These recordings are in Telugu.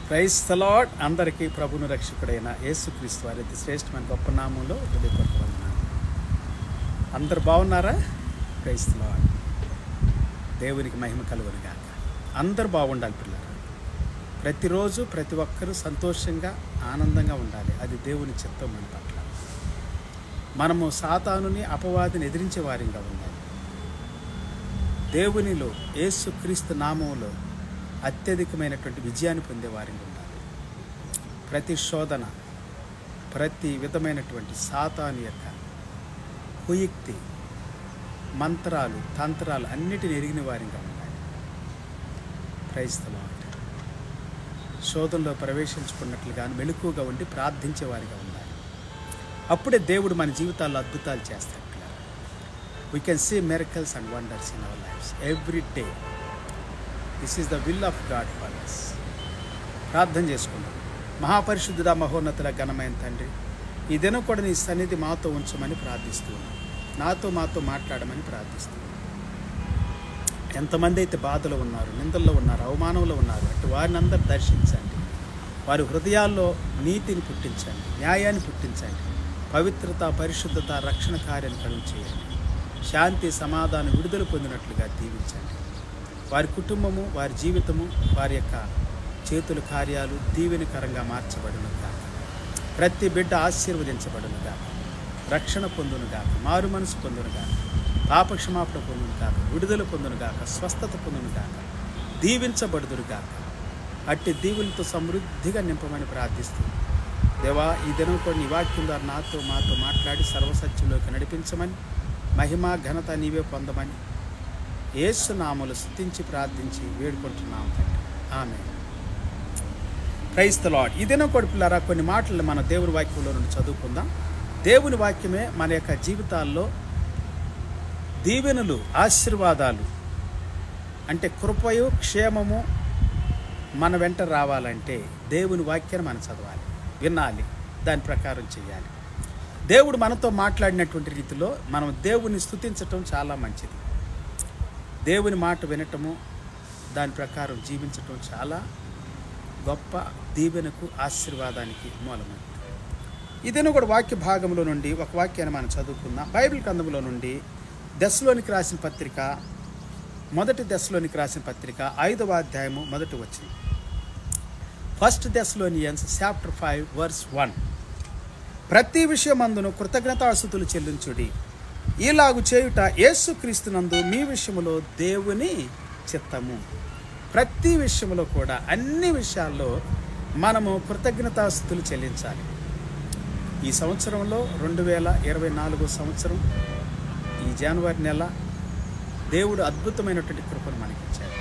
Praise the lord. అందరికీ ప్రభువును రక్షకుడైన యేసుక్రీస్తు వారి అతి శ్రేష్టమైన గొప్ప నామంలో హృదయపూర్వక వందనాలు. అందరు బాగున్నారా? Praise the Lord. దేవునికి మహిమ కలుగును గాక. అందరు బాగుండాలి పిల్లలు. ప్రతిరోజు ప్రతి ఒక్కరూ సంతోషంగా ఆనందంగా ఉండాలి. అది దేవుని చిత్తం మన పట్ల. మనము సాతానుని అపవాదిని ఎదిరించే వారిగా ఉండాలి. దేవునిలో యేసుక్రీస్తు నామంలో అత్యధికమైనటువంటి విజయాన్ని పొందే వారిగా ఉండాలి. ప్రతి శోధన, ప్రతి విధమైనటువంటి సాతాను యొక్క కుయుక్తి, మంత్రాలు, తంత్రాలు అన్నిటిని ఎరిగిన వారిగా ఉండాలి. Praise the Lord. శోధనలో ప్రవేశించుకున్నట్లుగా మెలకువగా ఉండి ప్రార్థించే వారిగా ఉండాలి. అప్పుడే దేవుడు మన జీవితాల్లో అద్భుతాలు చేస్తాడు. We can see miracles and wonders in our lives every day. This is the will of God for us. ప్రార్థన చేసుకుందాం. మహాపరిశుద్ధుడా, మహోన్నతుల ఘనమైన తండ్రి, ఈ దినం కూడా నీ సన్నిధి మాతో ఉంచమని ప్రార్థిస్తున్నాను. మాతో మాట్లాడమని ప్రార్థిస్తున్నాను. ఎంతమంది అయితే బాధలో ఉన్నారు, నిందల్లో ఉన్నారు, అవమానంలో ఉన్నారు, అటు వారిని అందరూ దర్శించండి. వారి హృదయాల్లో నీతిని పుట్టించండి, న్యాయాన్ని పుట్టించండి, పవిత్రత, పరిశుద్ధత, రక్షణ కార్యాన్ని కలుగు చేయండి. శాంతి, సమాధానం, విడుదల పొందినట్లుగా దీవించండి. వారి కుటుంబము, వారి జీవితము, వారి యొక్క చేతుల కార్యాలు దీవెనకరంగా మార్చబడునుగా. ప్రతి బిడ్డ ఆశీర్వదించబడునుగా, రక్షణ పొందునుగా, మారు మనసు పొందునుగా, పాపక్షమాపణ పొందునుగా, విడుదల పొందునుగా, స్వస్థత పొందునుగా, దీవించబడుదురుగా. అట్టి దీవులతో సమృద్ధిగా నింపమని ప్రార్థిస్తూ, దేవా, ఈ దినం కూడా నీ వాక్యం ద్వారా మాతో మాట్లాడి సర్వసత్యంలోకి నడిపించమని, మహిమ ఘనత నీవే పొందమని యేసు నామములో స్తుతించి ప్రార్థించి వేడుకుంటున్నాము తండ్రి. ఆమేన్. Praise the Lord. ఈ దినం కూడా పిల్లరా కొన్ని మాటలు మన దేవుని వాక్యంలో నుండి చదువుకుందాం. దేవుని వాక్యమే మన యొక్క జీవితాల్లో దీవెనలు, ఆశీర్వాదాలు అంటే కృపయు క్షేమము మన వెంట రావాలంటే దేవుని వాక్యాన్ని మనం చదవాలి, వినాలి, దాని ప్రకారం చేయాలి. దేవుడు మనతో మాట్లాడినటువంటి రీతిలో మనం దేవుని స్తుతించటం చాలా మంచిది. దేవుని మాట వినటము, దాని ప్రకారం జీవించటం చాలా గొప్ప దీవెనకు, ఆశీర్వాదానికి మూలమైంది. ఇదేనో కూడా వాక్య భాగంలో నుండి ఒక వాక్యాన్ని మనం చదువుకుందాం. బైబిల్ గ్రంథంలో నుండి దెస్సలోనికి రాసిన పత్రిక, మొదటి దెస్సలోనికి రాసిన పత్రిక 5వ అధ్యాయము 1వ వచనం. 1 Thessalonians chapter 5 verse 1. ప్రతి విషయమందును కృతజ్ఞతాస్తుతులు చెల్లించుడి, ఈలాగు చేయుట యేసుక్రీస్తునందు మీ విషయములో దేవుని చిత్తము. ప్రతి విషయంలో కూడా, అన్ని విషయాల్లో మనము కృతజ్ఞతాస్తుతులు చెల్లించాలి. ఈ సంవత్సరంలో 2024 సంవత్సరం, ఈ జనవరి నెల దేవుడు అద్భుతమైనటువంటి కృపను మనకిచ్చాడు.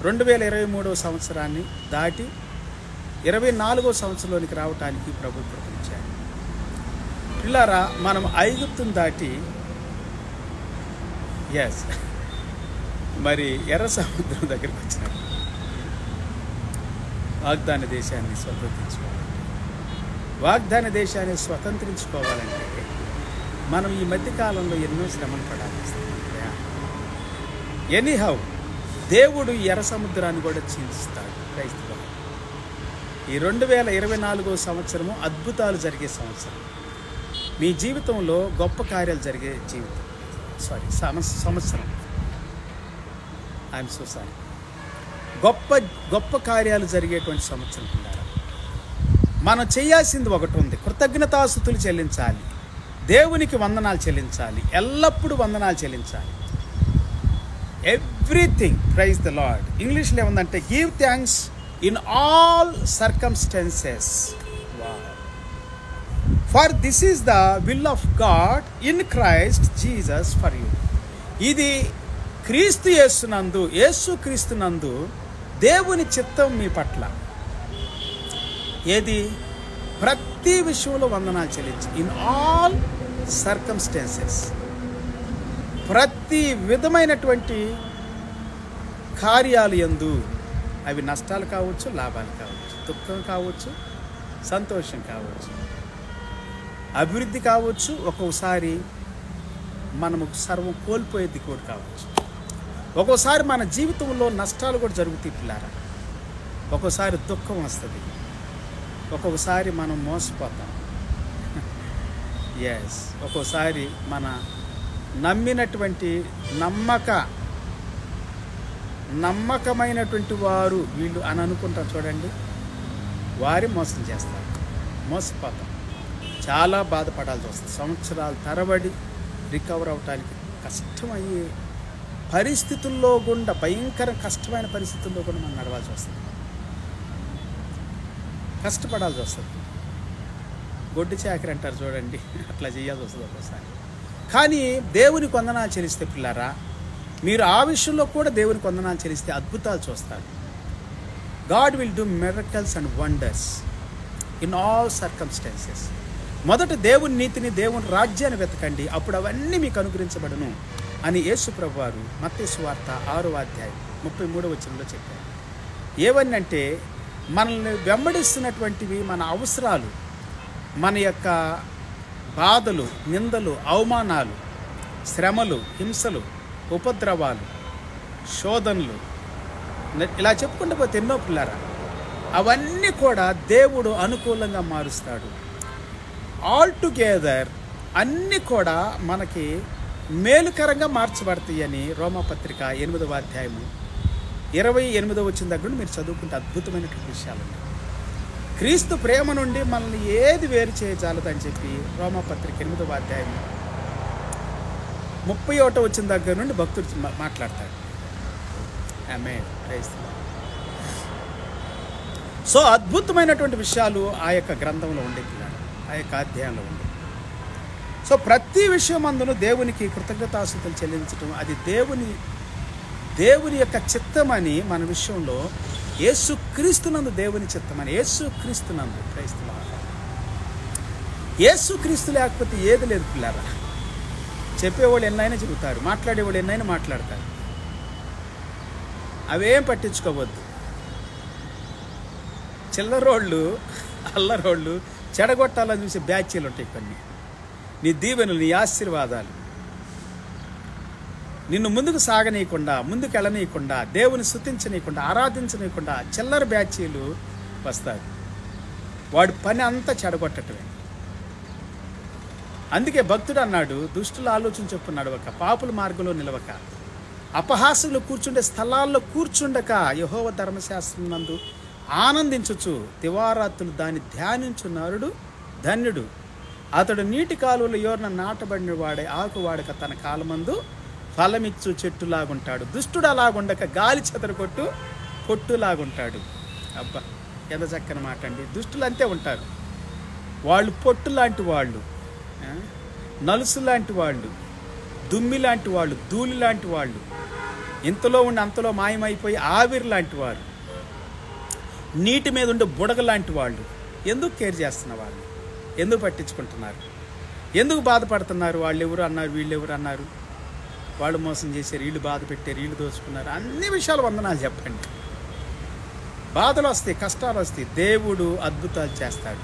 2023 సంవత్సరాన్ని దాటి 24వ సంవత్సరంలోనికి రావటానికి ప్రభు కృపనిచ్చాడు. పిల్లారా, మనం ఐగుప్తును దాటి మరి ఎర్ర సముద్రం దగ్గరికి వచ్చినట్టు వాగ్దాన దేశాన్ని స్వతంత్రించుకోవాలంటే మనం ఈ మధ్యకాలంలో ఎన్నో శ్రమలు పడాలి. ఎనీహౌ దేవుడు ఈ ఎర్ర సముద్రాన్ని కూడా చీల్చుతాడు. క్రైస్తవ ఈ 2024 సంవత్సరము అద్భుతాలు జరిగే సంవత్సరం. మీ జీవితంలో గొప్ప కార్యాలు జరిగే సంవత్సరం. I'm so sorry. గొప్ప కార్యాలు జరిగేటువంటి సంవత్సరం పిల్లారా. మనం చేయాల్సింది ఒకటి ఉంది, కృతజ్ఞతాస్తుతులు చెల్లించాలి, దేవునికి వందనాలు చెల్లించాలి, ఎల్లప్పుడూ వందనాలు చెల్లించాలి. ఎవ్రీథింగ్. Praise the Lord. ఇంగ్లీష్లో ఏముందంటే give thanks in all circumstances. For this is the will of God in Christ Jesus for you. ఇది క్రీస్తు యేసుక్రీస్తునందు దేవుని చిత్తం మీ పట్ల. ఏది? ప్రతి విషయంలో వందనాలు చెల్లించి, ఇన్ ఆల్ సర్కమ్స్టాన్సెస్, ప్రతి విధమైనటువంటి కార్యాలు యందు, అవి నష్టాలు కావచ్చు, లాభాలు కావచ్చు, దుఃఖం కావచ్చు, సంతోషం కావచ్చు, అభివృద్ధి కావచ్చు, ఒక్కోసారి మనము సర్వం కోల్పోయేది కూడా కావచ్చు. ఒక్కోసారి మన జీవితంలో నష్టాలు కూడా జరుగుతాయి పిల్లారా. ఒక్కోసారి దుఃఖం వస్తుంది, ఒక్కొక్కసారి మనం మోసపోతాం. ఎస్, ఒక్కోసారి మన నమ్మినటువంటి నమ్మకమైనటువంటి వారు వీళ్ళు అని అనుకుంటాం చూడండి, వారి మోసం చేస్తారు, మోసపోతాం, చాలా బాధపడాల్సి వస్తుంది. సంవత్సరాల తరబడి రికవర్ అవటానికి కష్టమయ్యే పరిస్థితుల్లో గుండా, భయంకర కష్టమైన పరిస్థితుల్లో కూడా మనం నడవాల్సి వస్తుంది, కష్టపడాల్సి వస్తుంది. గొడ్డు చాకరి అంటారు చూడండి, అట్లా చేయాల్సి వస్తుంది ఒకసారి. కానీ దేవునికి వందనాలు చెల్లిస్తే పిల్లారా, మీరు ఆ విషయంలో కూడా దేవునికి వందనాలు చెల్లిస్తే అద్భుతాలు చూస్తారు. God will do miracles and wonders in all circumstances. మొదట దేవుని నీతిని, దేవుని రాజ్యాన్ని వెతకండి, అప్పుడు అవన్నీ మీకు అనుగ్రహించబడును అని యేసు ప్రభువారు మత్తయి సువార్త 6వ అధ్యాయం 33వ వచనంలో చెప్పారు. ఏవన్నంటే మనల్ని వెంబడిస్తున్నటువంటివి మన అవసరాలు, మన యొక్క బాధలు, నిందలు, అవమానాలు, శ్రమలు, హింసలు, ఉపద్రవాలు, శోధనలు, ఇలా చెప్పుకుంటూ పోతే ఎన్నో పిల్లారా, అవన్నీ కూడా దేవుడు అనుకూలంగా మారుస్తాడు. ఆల్ టుగెదర్ అన్నీ కూడా మనకి మేలుకరంగా మార్చబడతాయి అని రోమాపత్రిక 8వ అధ్యాయము 28వ వచనం దగ్గర మీరు చదువుకుంటే అద్భుతమైనటువంటి విషయాలు. క్రీస్తు ప్రేమ నుండి మనల్ని ఏది వేరు చేయజాలదని చెప్పి రోమాపత్రిక 8వ అధ్యాయం 31వ వచనం దగ్గర నుండి భక్తుడు మాట్లాడతాడు. ఆమేన్, ప్రైజ్ ది లార్డ్. సో అద్భుతమైనటువంటి విషయాలు ఆ యొక్క గ్రంథంలో ఉండే పిల్లలు, ఆ యొక్క అధ్యాయంలో ఉండే. సో ప్రతి విషయం అందును దేవునికి కృతజ్ఞతాస్తుతులు చెల్లించడం, అది దేవుని యొక్క చిత్తమని మన విషయంలో, యేసుక్రీస్తునందు దేవుని చిత్తమని, యేసుక్రీస్తునందు, ప్రైజ్ ది లార్డ్. యేసుక్రీస్తు లేకపోతే ఏది లేదు పిల్లారా. చెప్పేవాళ్ళు ఎన్నైనా చెబుతారు, మాట్లాడేవాళ్ళు ఎన్నైనా మాట్లాడతారు, అవేం పట్టించుకోవద్దు. చిల్లరోళ్ళు, అల్లరోళ్ళు, చెడగొట్టాలని చూసే బ్యాచీలు ఉంటాయి కొన్ని. నీ దీవెనలు, నీ ఆశీర్వాదాలు నిన్ను ముందుకు సాగనీయకుండా, ముందుకు వెళ్ళనీయకుండా, దేవుని స్తుతించనీయకుండా, ఆరాధించనీయకుండా చిల్లర బ్యాచీలు వస్తారు. వాడి పని అంతా చెడగొట్టటమే. అందుకే భక్తుడు అన్నాడు, దుష్టుల ఆలోచన చొప్పున నడవక, పాపుల మార్గంలో నిలవక, అపహాసులు కూర్చుండే స్థలాల్లో కూర్చుండక, యెహోవా ధర్మశాస్త్రం నందు ఆనందించుచు దివారాత్రులు దాన్ని ధ్యానించు నరుడు ధన్యుడు. అతడు నీటి కాలువల యోర్న నాటబడిన వాడే, ఆకు వాడక తన కాలమందు ఫలమిచ్చు చెట్టులాగుంటాడు. దుష్టుడు అలాగుండక గాలి చెదరగొట్టు పొట్టులాగుంటాడు. అబ్బా, ఎంత చక్కని మాట అండి. దుష్టులు అంతే ఉంటారు. వాళ్ళు పొట్టు లాంటి వాళ్ళు, నలుసు లాంటి వాళ్ళు, దుమ్మి లాంటి వాళ్ళు, ధూళి లాంటి వాళ్ళు, ఇంతలో ఉండి అంతలో మాయమైపోయి ఆవిరి లాంటి వారు, నీటి మీద ఉండే బుడగ లాంటి వాళ్ళు. ఎందుకు కేర్ చేస్తున్న వాళ్ళు? ఎందుకు పట్టించుకుంటున్నారు? ఎందుకు బాధపడుతున్నారు? వాళ్ళు ఎవరు అన్నారు, వీళ్ళు ఎవరు అన్నారు, వాళ్ళు మోసం చేశారు, వీళ్ళు బాధ పెట్టారు, వీళ్ళు దోచుకున్నారు, అన్ని విషయాలు వందనాలు చెప్పండి. బాధలు వస్తాయి, కష్టాలు వస్తాయి, దేవుడు అద్భుతాలు చేస్తాడు,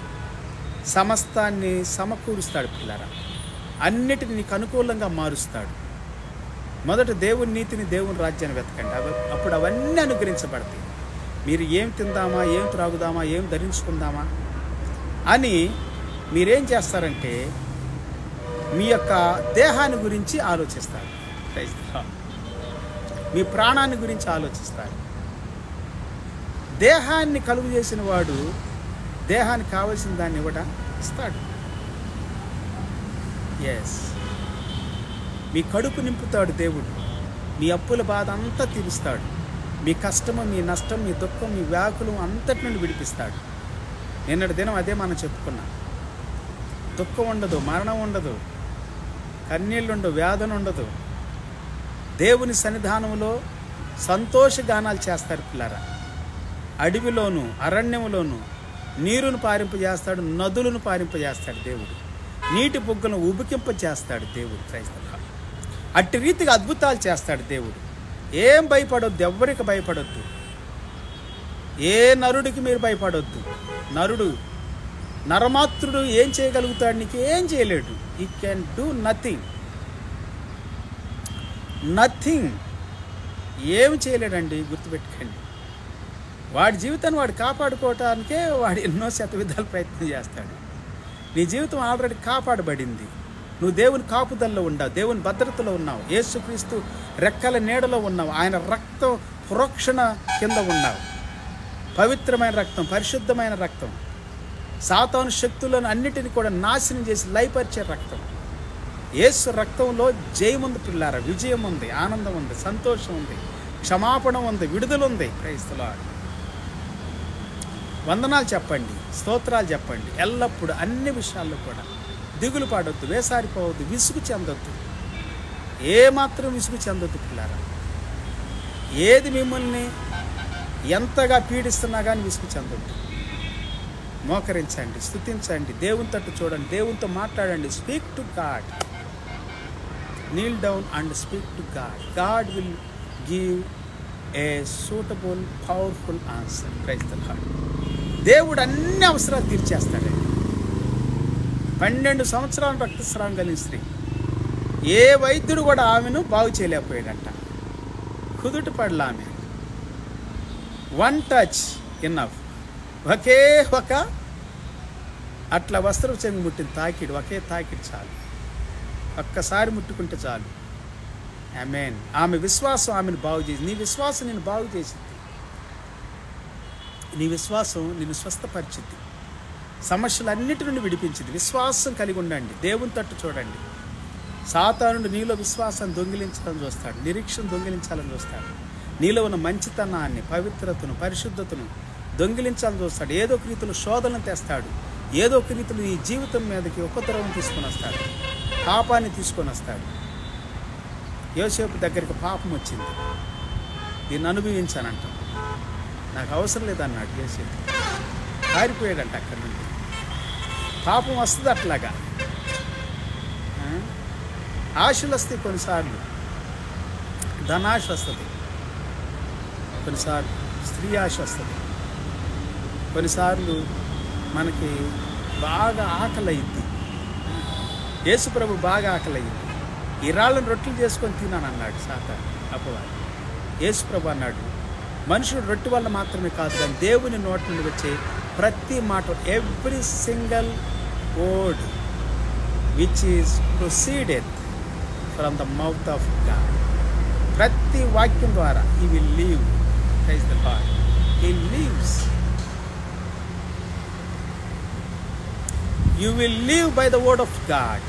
సమస్తాన్ని సమకూరుస్తాడు పిల్లరా, అన్నిటిని నీకు అనుకూలంగా మారుస్తాడు. మొదట దేవుని నీతిని, దేవుని రాజ్యాన్ని వెతకండి, అప్పుడు అవన్నీ అనుగ్రహించబడతాయి. మీరు ఏం తిందామా, ఏం త్రాగుదామా, ఏం ధరించుకుందామా అని మీరేం చేస్తారంటే మీ యొక్క దేహాన్ని గురించి ఆలోచిస్తారు, మీ ప్రాణాన్ని గురించి ఆలోచిస్తారు. దేహాన్ని కలుగు చేసిన వాడు దేహానికి కావలసిన దాన్ని కూడా ఇస్తాడు. ఎస్, మీ కడుపు నింపుతాడు దేవుడు, మీ అప్పుల బాధ అంతా తీరుస్తాడు, మీ కష్టము, మీ నష్టం, మీ దుఃఖం, మీ వ్యాకులం అంతటి నుండి విడిపిస్తాడు. నిన్నటి దినం అదే మనం చెప్పుకున్నాం. దుఃఖం ఉండదు, మరణం ఉండదు, కన్నీళ్ళు ఉండవు, వేదన ఉండదు. దేవుని సన్నిధానంలో సంతోషగానాలు చేస్తారు పిల్లరా. అడవిలోను, అరణ్యములోను నీరును పారింపజేస్తాడు, నదులను పారింపజేస్తాడు దేవుడు, నీటి బుగ్గలను ఉబికింపజేస్తాడు దేవుడు. Praise the Lord. అట్టి రీతిగా అద్భుతాలు చేస్తాడు దేవుడు. ఏం భయపడొద్దు, ఎవ్వరికి భయపడొద్దు, ఏ నరుడికి మీరు భయపడొద్దు. నరమాత్రుడు ఏం చేయగలుగుతాడు? నీకు ఏం చేయలేడు. He can do nothing. ఏమి చేయలేడండి, గుర్తుపెట్టుకోండి. వాడి జీవితాన్ని వాడు కాపాడుకోవటానికే వాడు ఎన్నో శతవిధాలు ప్రయత్నం చేస్తాడు. నీ జీవితం ఆల్రెడీ కాపాడబడింది. నువ్వు దేవుని కాపుదల్లో ఉన్నావు, దేవుని భద్రతలో ఉన్నావు, యేసుక్రీస్తు రెక్కల నీడలో ఉన్నావు, ఆయన రక్తం ప్రోక్షణ కింద ఉన్నావు. పవిత్రమైన రక్తం, పరిశుద్ధమైన రక్తం, సాతాను శక్తులను అన్నిటిని కూడా నాశనం చేసి లయపరిచే రక్తం. యేసు రక్తంలో జయం ఉంది పిల్లారా, విజయం ఉంది, ఆనందం ఉంది, సంతోషం ఉంది, క్షమాపణ ఉంది, విడుదల ఉంది. Praise the Lord. వందనాలు చెప్పండి, స్తోత్రాలు చెప్పండి. ఎల్లప్పుడూ అన్ని విషయాల్లో కూడా దిగులు పడొద్దు, వేసారిపోవద్దు, విసుగు చెందొద్దు, ఏమాత్రం విసుగు చెందొద్దు పిల్లారా. ఏది మిమ్మల్ని ఎంతగా పీడిస్తున్నా కానీ విసుగు చెందొద్దు. మోకరించండి, స్తుతించండి, దేవుని తట్టు చూడండి, దేవునితో మాట్లాడండి. Speak to God, kneel down and speak to God. God will give a suitable, powerful answer. Praise the Lord. దేవుడు అన్ని అవసరాలు తీర్చేస్తాడండి. 12 సంవత్సరాల రక్తస్రావం కలిగిన స్త్రీ, ఏ వైద్యుడు కూడా ఆమెను బాగు చేయలేకపోయాడంట. కుదుట పడల ఆమె. One touch enough. ఒకే ఒక అట్లా వస్త్రం చెంగు ముట్టిన తాకిడు, ఒకే తాకిడు చాలు, ఒక్కసారి ముట్టుకుంటే చాలు. ఆమేన్. ఆమె విశ్వాసం ఆమెను బాగు చేసింది. నీ విశ్వాసం నిన్ను బాగు చేసింది. నీ విశ్వాసం నిన్ను స్వస్థపరిచింది, సమస్యలన్నిటి నుండి విడిపించింది. విశ్వాసం కలిగి ఉండండి, దేవుని తట్టు చూడండి. సాతానుడు నీలో విశ్వాసాన్ని దొంగిలించాలని చూస్తాడు, నిరీక్షణ దొంగిలించాలని చూస్తాడు, నీలో ఉన్న మంచితనాన్ని, పవిత్రతను, పరిశుద్ధతను దొంగిలించాలని చూస్తాడు. ఏదో ఒక రీతిలో శోధనను తెస్తాడు, ఏదో ఒక రీతిలో నీ జీవితం మీదకి ఉపద్రవం తీసుకొని వస్తాడు, పాపాన్ని తీసుకొని వస్తాడు. యోసేపు దగ్గరికి పాపం వచ్చింది, దీన్ని అనుభవించానంట, నాకు అవసరం లేదన్నాడు యోసేపు. పారిపోయాడంట అక్కడి నుండి. పాపం వస్తుంది అట్లాగా. ఆశలు వస్తాయి కొన్నిసార్లు, ధనాశ వస్తుంది, కొన్నిసార్లు స్త్రీ ఆశ వస్తుంది, కొన్నిసార్లు మనకి బాగా ఆకలి అయింది. యేసుప్రభు బాగా ఆకలి అయింది. ఈ రాళ్ళను రొట్టెలు చేసుకొని తినాను అన్నాడు సాతాను అపవాది. యేసుప్రభు అన్నాడు, మనుషుడు రొట్టె వల్ల మాత్రమే కాదు కానీ దేవుని నోటి నుండి వచ్చే ప్రతి మాట, every single word which is proceeded from the mouth of God. ప్రతి వాక్యం ద్వారా he will live. Praise the Lord. He lives. You will live by the word of God.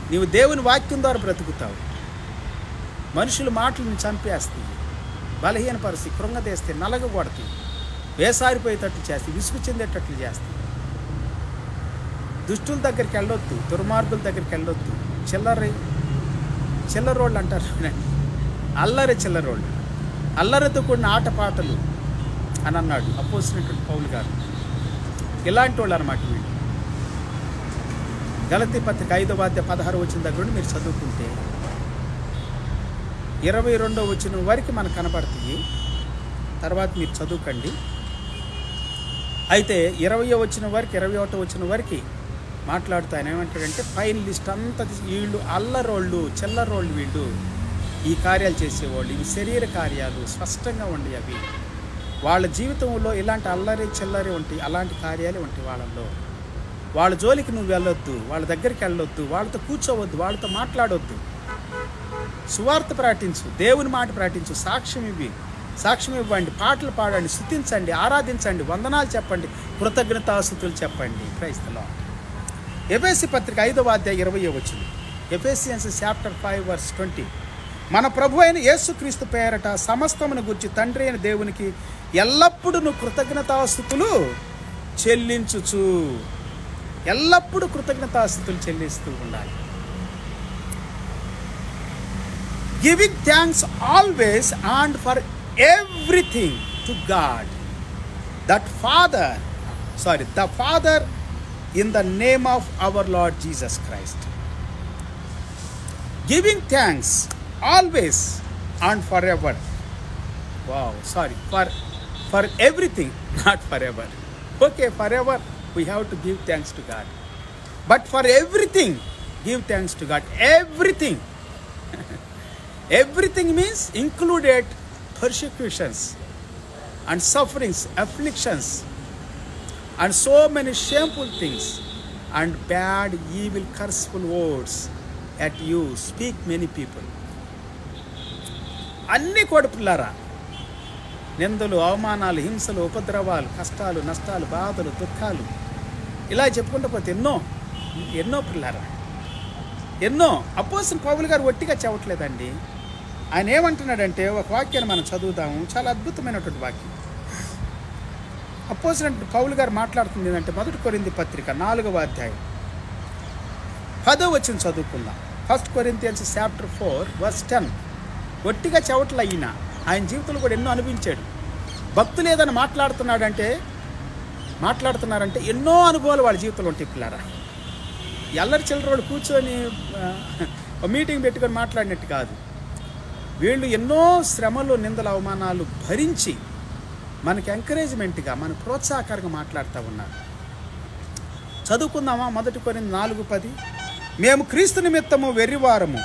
నీవు దేవుని వాక్యం ద్వారా బ్రతుకుతావు. మనుషుల మాటలను చంపేస్తాయి, బలహీనపరిచి, కృంగదీస్తే, నలగగొడతాయి, వేసారిపోయేటట్లు చేస్తాయి, విసుగు చెందేటట్లు చేస్తాయి. దుష్టుల దగ్గరికి వెళ్ళొద్దు, దుర్మార్గుల దగ్గరికి వెళ్ళొద్దు. చిల్లరోళ్ళు అంటారు చూడండి, అల్లరి చిల్లరోళ్ళు, అల్లరితో కూడిన ఆటపాటలు అని అన్నాడు అపోస్తలుడైన పౌలు గారు. ఇలాంటి వాళ్ళు అన్నమాట వీళ్ళు. గలతీ పత్రిక 5వ అధ్యాయం 16వ వచనం దగ్గర నుండి మీరు చదువుకుంటే 22వ వచనం వరకు మనకు కనబడుతుంది. తర్వాత మీరు చదువుకండి. అయితే 20వ వచనం వరకు, 21వ వచనం వరకు మాట్లాడుతూ ఆయన ఏమంటాడంటే, పైన లిస్ట్ అంతా వీళ్ళు అల్లరోళ్ళు, చిల్లరోళ్ళు, వీళ్ళు ఈ కార్యాలు చేసేవాళ్ళు, ఇవి శరీర కార్యాలు, స్పష్టంగా ఉండి అవి వాళ్ళ జీవితంలో ఇలాంటి అల్లరి చిల్లరి ఉంటాయి, అలాంటి కార్యాలే ఉంటాయి వాళ్ళల్లో. వాళ్ళ జోలికి నువ్వు వెళ్ళొద్దు, వాళ్ళ దగ్గరికి వెళ్ళొద్దు, వాళ్ళతో కూర్చోవద్దు, వాళ్ళతో మాట్లాడొద్దు. సువార్త ప్రకటించు, దేవుని మాట ప్రకటించు, సాక్ష్యం ఇవ్వండి, పాటలు పాడండి, స్తుతించండి, ఆరాధించండి, వందనాలు చెప్పండి, కృతజ్ఞతాస్తుతులు చెప్పండి. Praise the lord. ఎఫెసీ పత్రిక 5వ అధ్యాయం 20వ వచనం. Ephesians chapter 5 verse 20. మన ప్రభు అయిన యేసుక్రీస్తు పేరట సమస్తమును గురించి తండ్రి అయిన దేవునికి ఎల్లప్పుడూ నువ్వు కృతజ్ఞతాస్తుతులు చెల్లించుచు. ఎల్లప్పుడూ కృతజ్ఞతాస్తుతులు చెల్లిస్తూ ఉండాలి. Giving thanks always and for everything to God the father in the name of our Lord Jesus Christ. Giving thanks always and forever. Wow, sorry, for everything, not forever. Okay, forever we have to give thanks to God. But for everything, give thanks to God. Everything. Everything means included persecutions, and sufferings, afflictions, and so many shameful things, and bad, evil, curseful words at you speak many people. అన్ని కొడుపులారా, నిందలు, అవమానాలు, హింసలు, ఉపద్రవాలు, కష్టాలు, నష్టాలు, బాధలు, దుఃఖాలు, ఇలా చెప్పుకుంటూ పోతే ఎన్నో పిల్లారా, ఎన్నో. అపోస్తలుడు పౌలు గారు ఒట్టిగా చెప్పట్లేదండి. ఆయన ఏమంటున్నాడంటే, ఒక వాక్యాన్ని మనం చదువుదాము, చాలా అద్భుతమైనటువంటి వాక్యం. అపోస్తలుడు పౌలు గారు మాట్లాడుతుంది ఏంటంటే, 1 కొరింథీ పత్రిక 4వ అధ్యాయం 10వ వచనం చదువుకుందాం. 1 Corinthians chapter 4 verse 10. ఒట్టిగా చెవట్ల ఆయన జీవితంలో కూడా ఎన్నో అనిపించాడు. భక్తులు ఏదైనా మాట్లాడుతున్నారంటే ఎన్నో అనుభవాలు వాళ్ళ జీవితంలో ఉంటాయి పిల్లారా. ఎల్లరి చిల్లర వాళ్ళు కూర్చొని మీటింగ్ పెట్టుకొని మాట్లాడినట్టు కాదు. వీళ్ళు ఎన్నో శ్రమలు, నిందల, అవమానాలు భరించి మనకి ఎంకరేజ్మెంట్గా, మన ప్రోత్సాహకరంగా మాట్లాడుతూ ఉన్నారు. చదువుకుందామా? 1 కొరింథీ 4:10. మేము క్రీస్తు నిమిత్తము వెర్రివారము,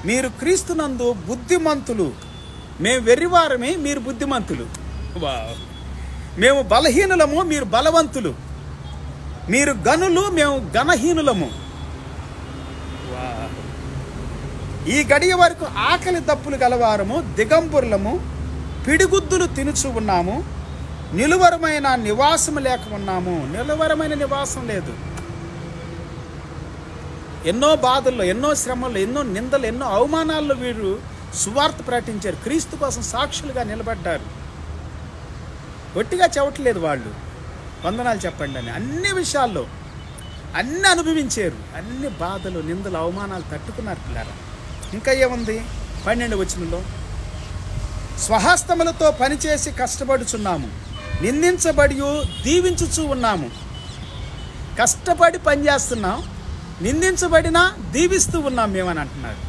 మీరు క్రీస్తునందు బుద్ధిమంతులు. మేము వెర్రివారమే, మీరు బుద్ధిమంతులు. మేము బలహీనులము, మీరు బలవంతులు. మీరు గనులు, మేము ఘనహీనులము. ఈ గడియ వరకు ఆకలి దప్పులు గలవారము, దిగంబరులము, పిడిగుద్దులు తినుచు ఉన్నాము, నిలువరమైన నివాసం లేక ఉన్నాము. నిలువరమైన నివాసం లేదు. ఎన్నో బాధల్లో, ఎన్నో శ్రమల్లో, ఎన్నో నిందలు, ఎన్నో అవమానాల్లో వీరు సువార్త ప్రకటించారు. క్రీస్తు కోసం సాక్షులుగా నిలబడ్డారు. ఒట్టిగా చెప్పట్లేదు వాళ్ళు వందనాలు చెప్పండి అని. అన్ని విషయాల్లో అన్నీ అనుభవించారు. అన్ని బాధలు, నిందలు, అవమానాలు తట్టుకున్నారు పిల్లారా. ఇంకా ఏముంది? 12వ వచనంలో, స్వహస్తములతో పనిచేసి కష్టపడుచున్నాము, నిందించబడి దీవించుచూ ఉన్నాము. కష్టపడి పనిచేస్తున్నాం, నిందించబడినా దీవిస్తూ ఉన్నాం మేమని అంటున్నారు.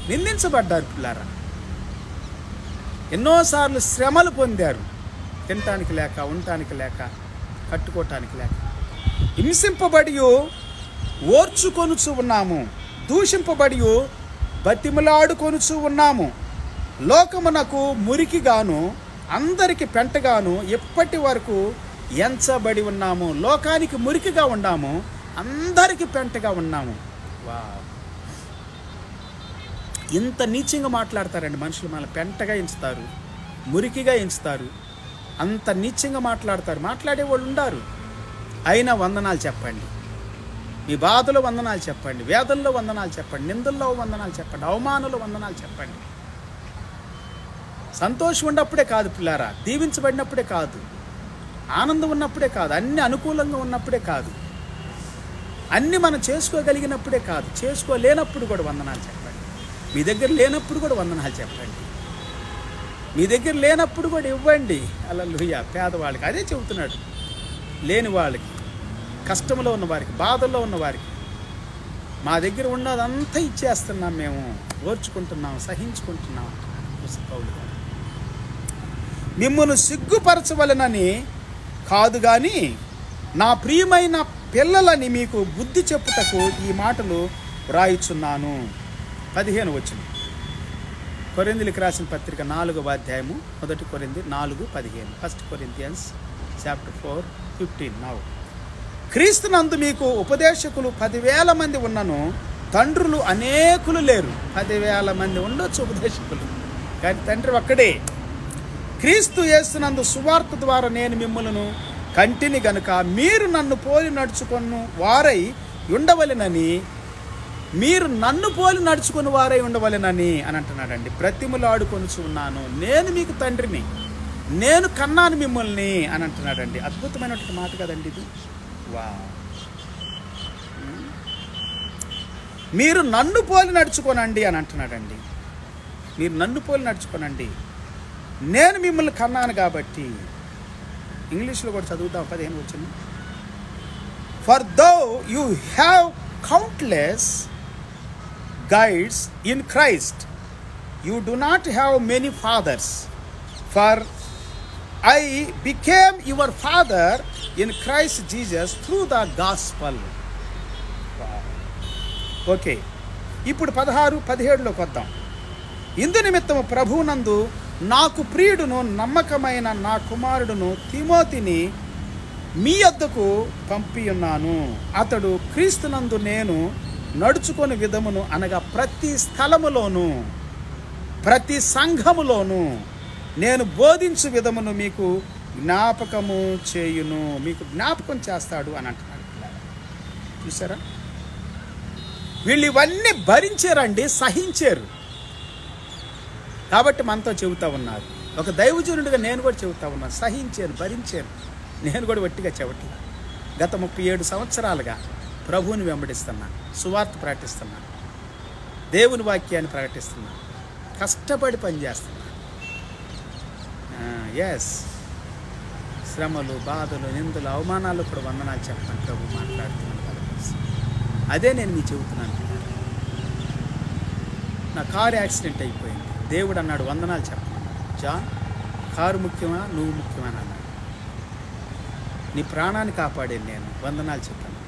నిందించబడ్డారు పిల్లారా. ఎన్నోసార్లు శ్రమలు పొందారు. తినటానికి లేక, ఉండటానికి లేక, కట్టుకోవటానికి లేక. హింసింపబడి ఓర్చుకొనుచు ఉన్నాము, దూషింపబడి బతిమలాడుకొనుచు ఉన్నాము. లోకమునకు మురికిగాను, అందరికి పెంటగాను ఇప్పటి వరకు ఎంచబడి ఉన్నాము. లోకానికి మురికిగా ఉన్నాము, అందరికి పెంటగా ఉన్నాము. వా, ఇంత నీచంగా మాట్లాడతారండి మనుషులు. మన పెంటగా ఎంచుతారు, మురికిగా ఎంచుతారు, అంత నీచంగా మాట్లాడతారు. మాట్లాడేవాళ్ళు ఉండారు. అయినా వందనాలు చెప్పండి. మీ బాధలో వందనాలు చెప్పండి, వేదనలో వందనాలు చెప్పండి, నిందల్లో వందనాలు చెప్పండి, అవమానంలో వందనాలు చెప్పండి. సంతోషం ఉన్నప్పుడే కాదు పిల్లారా, దీవించబడినప్పుడే కాదు, ఆనందం ఉన్నప్పుడే కాదు, అన్ని అనుకూలంగా ఉన్నప్పుడే కాదు, అన్నీ మనం చేసుకోగలిగినప్పుడే కాదు, చేసుకోలేనప్పుడు కూడా వందనాలు చెప్పండి. మీ దగ్గర లేనప్పుడు కూడా వందనాలు చెప్పండి. మీ దగ్గర లేనప్పుడు కూడా ఇవ్వండి. హల్లెలూయా. పేదవాళ్ళకి అదే చెబుతున్నాడు. లేని వాళ్ళకి, కష్టంలో ఉన్నవారికి, బాధల్లో ఉన్నవారికి మా దగ్గర ఉన్నదంతా ఇచ్చేస్తున్నాం, మేము ఓర్చుకుంటున్నాం, సహించుకుంటున్నాం. పౌలు గారు మిమ్మును సిగ్గుపరచవలనని కాదు కానీ నా ప్రియమైన పిల్లలని మీకు బుద్ధి చెప్పుటకు ఈ మాటలు వ్రాయిచున్నాను. 15వ వచనం, కొరింథీయులకు రాసిన పత్రిక 4వ అధ్యాయము 1 కొరింథీ 4:15. 1 Corinthians chapter 4:15. నౌ క్రీస్తునందు మీకు ఉపదేశకులు 10,000 మంది ఉన్నను, తండ్రులు అనేకులు లేరు. 10,000 మంది ఉండొచ్చు ఉపదేశకులు, కానీ తండ్రి ఒక్కడే. క్రీస్తు యేసునందు సువార్త ద్వారా నేను మిమ్మల్ని కంటిని గనుక మీరు నన్ను పోలి నడుచుకుని వారై ఉండవలెనని, మీరు నన్ను పోలి నడుచుకుని వారై ఉండవలెనని అని అంటున్నాడండి. బ్రతిమలాడుకొనుచు ఉన్నాను, నేను మీకు తండ్రిని, నేను కన్నాను మిమ్మల్ని అని అంటున్నాడండి. అద్భుతమైనటువంటి మాట కదండి ఇది. వా, మీరు నన్ను పోలి నడుచుకోనండి అని అంటున్నాడండి. మీరు నన్ను పోలి నడుచుకోనండి, నేను మిమ్మల్ని కన్నాను కాబట్టి. ఇంగ్లీష్లో కూడా చదువుతాం. 15 వచనం, for though you have countless guides in Christ, you do not have many fathers, for I became your father in Christ Jesus through the gospel. Okay, ఇప్పుడు 16-17లోకి వద్దాం. ఇందు నిమిత్తము ప్రభువునందు నాకు ప్రియుడును నమ్మకమైన నా కుమారుడును తిమోతిని మీ యొద్దకు పంపి ఉన్నాను. అతడు క్రీస్తునందు నేను నడుచుకొని విధమును అనగా ప్రతి స్థలములోను ప్రతి సంఘములోను నేను బోధించు విధమును మీకు జ్ఞాపకము చేయును. మీకు జ్ఞాపకం చేస్తాడు అని అంటున్నాడు. చూసారా, వీళ్ళు ఇవన్నీ భరించారండి, సహించారు. కాబట్టి మనతో చెబుతూ ఉన్నారు. ఒక దైవజనుడిగా నేను కూడా చెబుతా ఉన్నాను, సహించాను, భరించాను. నేను కూడా వట్టిగా చెవట్లా. గత 37 సంవత్సరాలుగా ప్రభువుని వెంబడిస్తున్నా, సువార్త ప్రకటిస్తున్నా, దేవుని వాక్యాన్ని ప్రకటిస్తున్నా, కష్టపడి పనిచేస్తున్నా. ఎస్, శ్రమలు, బాధలు, నిందలు, అవమానాలు కూడా వందనాలు చెప్పాను ప్రభు మాట్లాడుతున్నాను. అదే నేను మీకు చెబుతున్నాను. నా కారు యాక్సిడెంట్ అయిపోయింది. దేవుడు అన్నాడు వందనాలు చెప్పమన్నాడు. జాన్, కారు ముఖ్యమా నువ్వు ముఖ్యమా అన్నాడు. నీ ప్రాణాన్ని కాపాడేది నేను, వందనాలు చెప్పాను.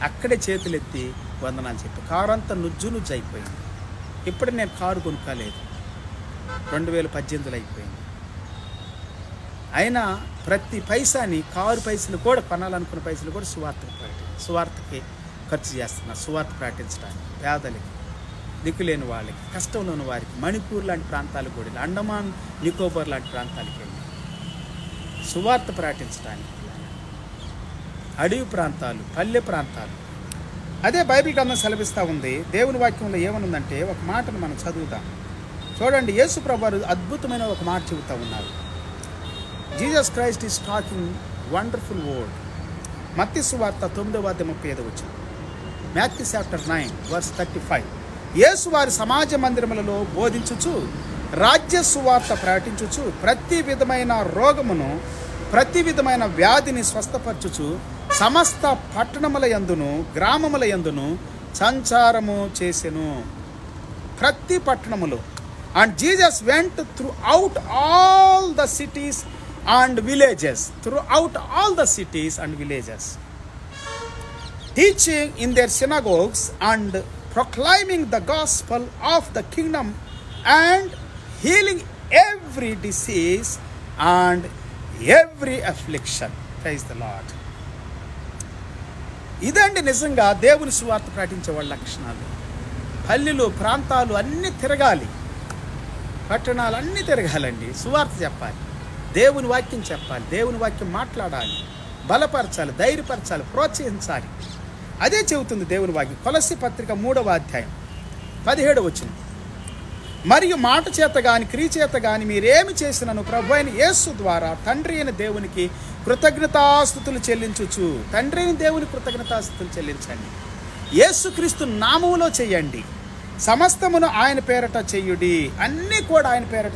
అక్కడే చేతులెత్తి వందనాలు చెప్పాను. కారు అంతా నుజ్జు అయిపోయింది. ఇప్పుడు నేను కారు కొనుక్కోలేదు, 2018లో అయిపోయింది. అయినా ప్రతి పైసాని, కారు పైసలు కూడా, కొనాలనుకున్న పైసలు కూడా సువార్తకి ఖర్చు చేస్తున్నా. సువార్త ప్రకటించడానికి పేదలకి, దిక్కులేని వాళ్ళకి, కష్టంలో ఉన్న వారికి, మణిపూర్ లాంటి ప్రాంతాలకు కూడా, అండమాన్ నికోబార్ లాంటి ప్రాంతాలకు వెళ్ళి సువార్త ప్రకటించడానికి, అడవి ప్రాంతాలు, పల్లె ప్రాంతాలు. అదే బైబిల్ గ్రంథం సెలవిస్తూ ఉంది. దేవుని వాక్యంలో ఏమనుందంటే, ఒక మాటను మనం చదువుతాం. చూడండి, యేసు ప్రభువు అద్భుతమైన ఒక మాట చెబుతూ ఉన్నారు. Jesus Christ is talking wonderful word. మత్తయి సువార్త 9:35. Matthew chapter 9:35. యేసు వారి సమాజ మందిరములలో బోధించుచు, రాజ్య సువార్త ప్రకటించుచు, ప్రతి విధమైన రోగమును, ప్రతి విధమైన వ్యాధిని స్వస్థపరచుచు, సమస్త పట్టణముల యందును గ్రామముల యందును సంచారము చేసెను. ప్రతి పట్టణములో. And Jesus went through out all the cities and villages, teaching in their synagogues and proclaiming the gospel of the kingdom and healing every disease and every affliction. Praise the Lord. ఇదండి నిజంగా దేవుని సువార్త ప్రకటించే వాళ్ళ లక్షణాలు. పల్లెలు, ప్రాంతాలు అన్నీ తిరగాలి, పట్టణాలు అన్నీ తిరగాలండి. సువార్త చెప్పాలి, దేవుని వాక్యం చెప్పాలి, దేవుని వాక్యం మాట్లాడాలి, బలపరచాలి, ధైర్యపరచాలి, ప్రోత్సహించాలి. అదే చెబుతుంది దేవుని వాక్యం. కొలస్సీ పత్రిక 3:17. మరియు మాట చేత గాని క్రియ చేత గాని మీరేమి చేసినను ప్రభు అయిన యేసు ద్వారా తండ్రి అయిన దేవునికి కృతజ్ఞతాస్తుతులు చెల్లించుచు. తండ్రి అయిన దేవుని కృతజ్ఞతాస్తుతులు చెల్లించండి. యేసుక్రీస్తు నామములో చెయ్యండి. సమస్తమును ఆయన పేరట చెయ్యుడి. అన్నీ కూడా ఆయన పేరట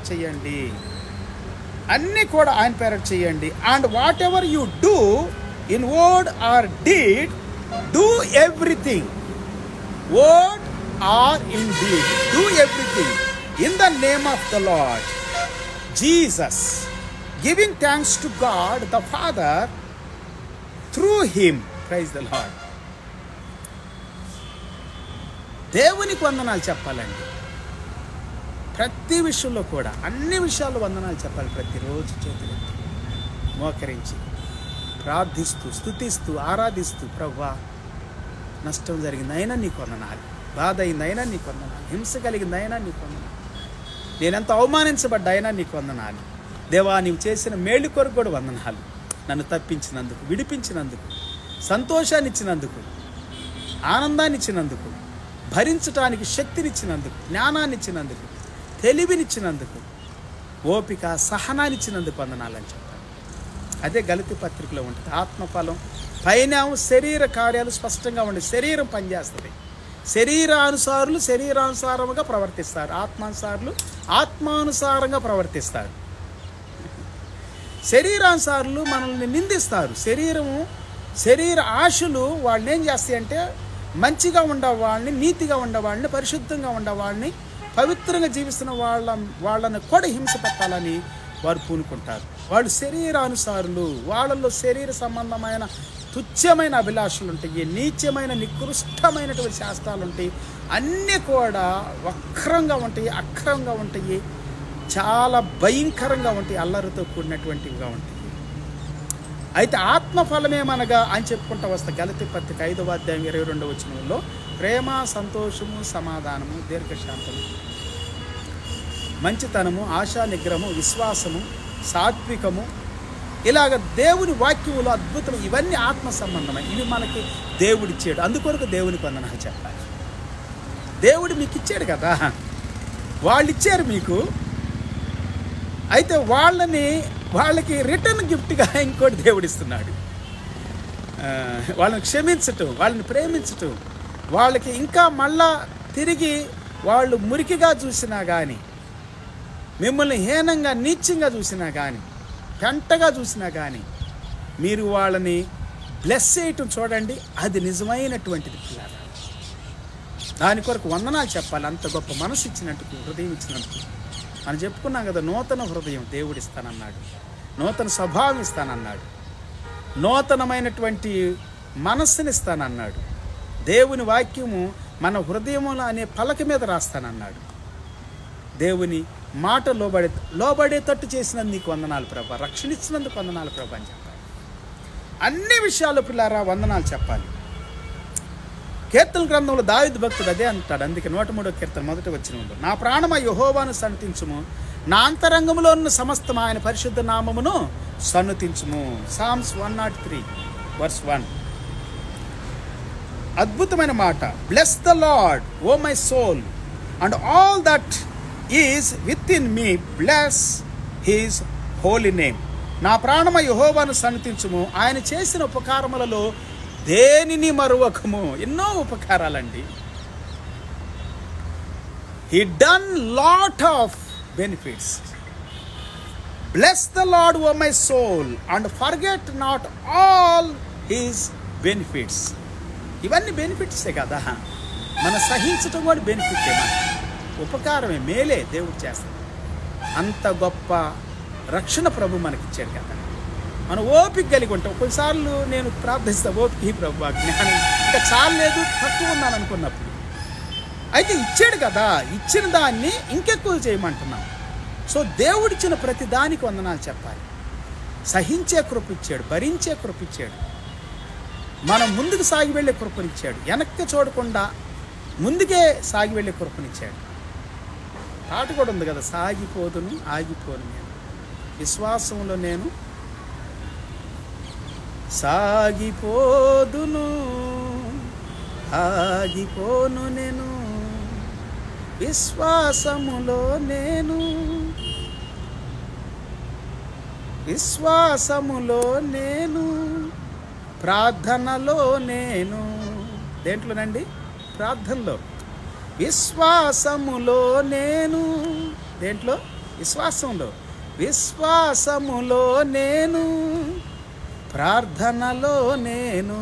చెయ్యండి. And whatever you do in word or deed, do everything, word or in deed, do everything in the name of the Lord Jesus, giving thanks to God the Father through him. Praise the Lord. దేవునికి వందనాలు చెప్పాలండి. ప్రతి విషయంలో కూడా, అన్ని విషయాల్లో వందనాలు చెప్పాలి. ప్రతిరోజు చేతులెత్తి మోకరించి ప్రార్థిస్తూ, స్తుతిస్తూ, ఆరాధిస్తూ, ప్రభువా నష్టం జరిగింది అయినా నీకు వందనాలు, బాధ అయింది అయినా నీకు వందనాలు, హింస కలిగింది అయినా నీకు వందనాలు, నేనెంత అవమానించబడ్డా అయినా నీకు వందనాలు. దేవా, నీవు చేసిన మేలు కొరకు కూడా వందనాలు. నన్ను తప్పించినందుకు, విడిపించినందుకు, సంతోషాన్ని ఇచ్చినందుకు, ఆనందాన్ని ఇచ్చినందుకు, భరించటానికి శక్తినిచ్చినందుకు, జ్ఞానాన్ని ఇచ్చినందుకు, తెలివినిచ్చినందుకు, ఓపిక, సహనాన్ని ఇచ్చినందుకు వందనాలని చెప్పాలి. అదే గలతీ పత్రికలో ఉంటుంది. ఆత్మఫలం పైన శరీర కార్యాలు స్పష్టంగా ఉండి, శరీరం పనిచేస్తుంది. శరీరానుసారులుగా ప్రవర్తిస్తారు, ఆత్మానుసారులు ఆత్మానుసారంగా ప్రవర్తిస్తారు. శరీరానుసారులు మనల్ని నిందిస్తారు. శరీర ఆశలు వాళ్ళని ఏం చేస్తాయంటే, మంచిగా ఉండేవాళ్ళని, నీతిగా ఉండేవాళ్ళని, పరిశుద్ధంగా ఉండేవాళ్ళని, పవిత్రంగా జీవిస్తున్న వాళ్ళని కూడా హింస పెట్టాలని వారు పూనుకుంటారు. వాళ్ళు శరీరానుసారులు. వాళ్ళల్లో శరీర సంబంధమైన తుచ్చమైన అభిలాషలు ఉంటాయి, నీచమైన నికృష్టమైనటువంటి శాస్త్రాలు ఉంటాయి. అన్నీ కూడా వక్రంగా ఉంటాయి, అక్రమంగా ఉంటాయి, చాలా భయంకరంగా ఉంటాయి, అల్లరితో కూడినటువంటివిగా ఉంటాయి. అయితే ఆత్మఫలమేమనగా అని చెప్పుకుంటూ వస్తా. గలతీ పత్రిక 5వ అధ్యాయం 22వ వచనంలో ప్రేమ, సంతోషము, సమాధానము, దీర్ఘశాంతము, మంచితనము, ఆశా నిగ్రహము, విశ్వాసము, సాత్వికము, ఇలాగ దేవుని వాక్యములో అద్భుతం. ఇవన్నీ ఆత్మ సంబంధమైన, ఇవి మనకి దేవుడిచ్చాడు. అందుకొరకు దేవునికి వందనాలు చెప్పాలి. దేవుడు మీకు ఇచ్చాడు కదా, వాళ్ళు ఇచ్చారు మీకు. అయితే వాళ్ళకి రిటర్న్ గిఫ్ట్గా ఇంకోటి దేవుడిస్తున్నాడు. వాళ్ళని క్షమించటం, వాళ్ళని ప్రేమించటం, వాళ్ళకి ఇంకా మళ్ళా తిరిగి వాళ్ళు మురికిగా చూసినా కానీ, మిమ్మల్ని హీనంగా నీచంగా చూసినా కానీ, పెంటగా చూసినా కానీ, మీరు వాళ్ళని బ్లెస్ చేయటం చూడండి, అది నిజమైనటువంటిది పిల్లలు. దాని కొరకు వందనాలు చెప్పాలి. అంత గొప్ప మనసు ఇచ్చినట్టుకు, హృదయం ఇచ్చినట్టు. మనం చెప్పుకున్నాం కదా, నూతన హృదయం దేవుడు ఇస్తానన్నాడు, నూతన స్వభావం ఇస్తానన్నాడు, నూతనమైనటువంటి మనస్సుని ఇస్తానన్నాడు. దేవుని వాక్యము మన హృదయములో అనే పలక మీద రాస్తానన్నాడు. దేవుని మాట లోబడేటట్టు చేసినందుకు నీకు వందనాలు ప్రభా, రక్షణ ఇచ్చినందుకు వందనాలు ప్రభా అని చెప్పాలి. అన్ని విషయాలు పిల్లారా వందనాలు చెప్పాలి. కీర్తన గ్రంథంలో దావీదు భక్తుడు అదే అంటాడు. అందుకే 103వ కీర్తన 1వ వచనంలో, నా ప్రాణమా యెహోవాను సన్నుతించుము, నా అంతరంగంలో ఉన్న సమస్తం ఆయన పరిశుద్ధ నామమును సన్నుతించుము. సామ్స్ 103:1. అద్భుతమైన మాట. Bless the Lord O my soul and all that is within me, bless his holy name. నా ప్రాణమ యెహోవాను సన్నుతించుము, ఆయన చేసిన ఉపకారములలో దేనిని మరువకము. ఎన్నో ఉపకారాలండి. He done lot of benefits. Bless the Lord O my soul and forget not all his benefits. ఇవన్నీ బెనిఫిట్సే కదా. మన సహించటం కూడా బెనిఫిటే, ఉపకారమే, మేలే దేవుడు చేస్తాడు. అంత గొప్ప రక్షణ ప్రభు మనకిచ్చాడు కదా. మనం ఓపిక కలిగి ఉంటాం. కొన్నిసార్లు నేను ప్రార్థిస్తా, ఓపిక ప్రభు జ్ఞానం ఇంకా చాలేదు, తక్కువ ఉన్నాను అనుకున్నప్పుడు. అయితే ఇచ్చాడు కదా, ఇచ్చిన దాన్ని ఇంకెక్కువ చేయమంటున్నాం. సో దేవుడిచ్చిన ప్రతి దానికి వందనాలు చెప్పాలి. సహించే కృప ఇచ్చాడు, భరించే కృప ఇచ్చాడు, మనం ముందుకు సాగి వెళ్ళే కృపనిచ్చాడు, వెనక్కి చూడకుండా ముందుకే సాగి వెళ్ళే కృపనిచ్చాడు. పాట కూడా ఉంది కదా, సాగిపోదును ఆగిపోను నేను, విశ్వాసంలో నేను సాగిపోదును ఆగిపోను నేను, విశ్వాసములో నేను, విశ్వాసములో నేను, ప్రార్థనలో నేను. దేంట్లోనండి? ప్రార్థనలో. విశ్వాసములో నేను. దేంట్లో? విశ్వాసంలో. విశ్వాసములో నేను, ప్రార్థనలో నేను.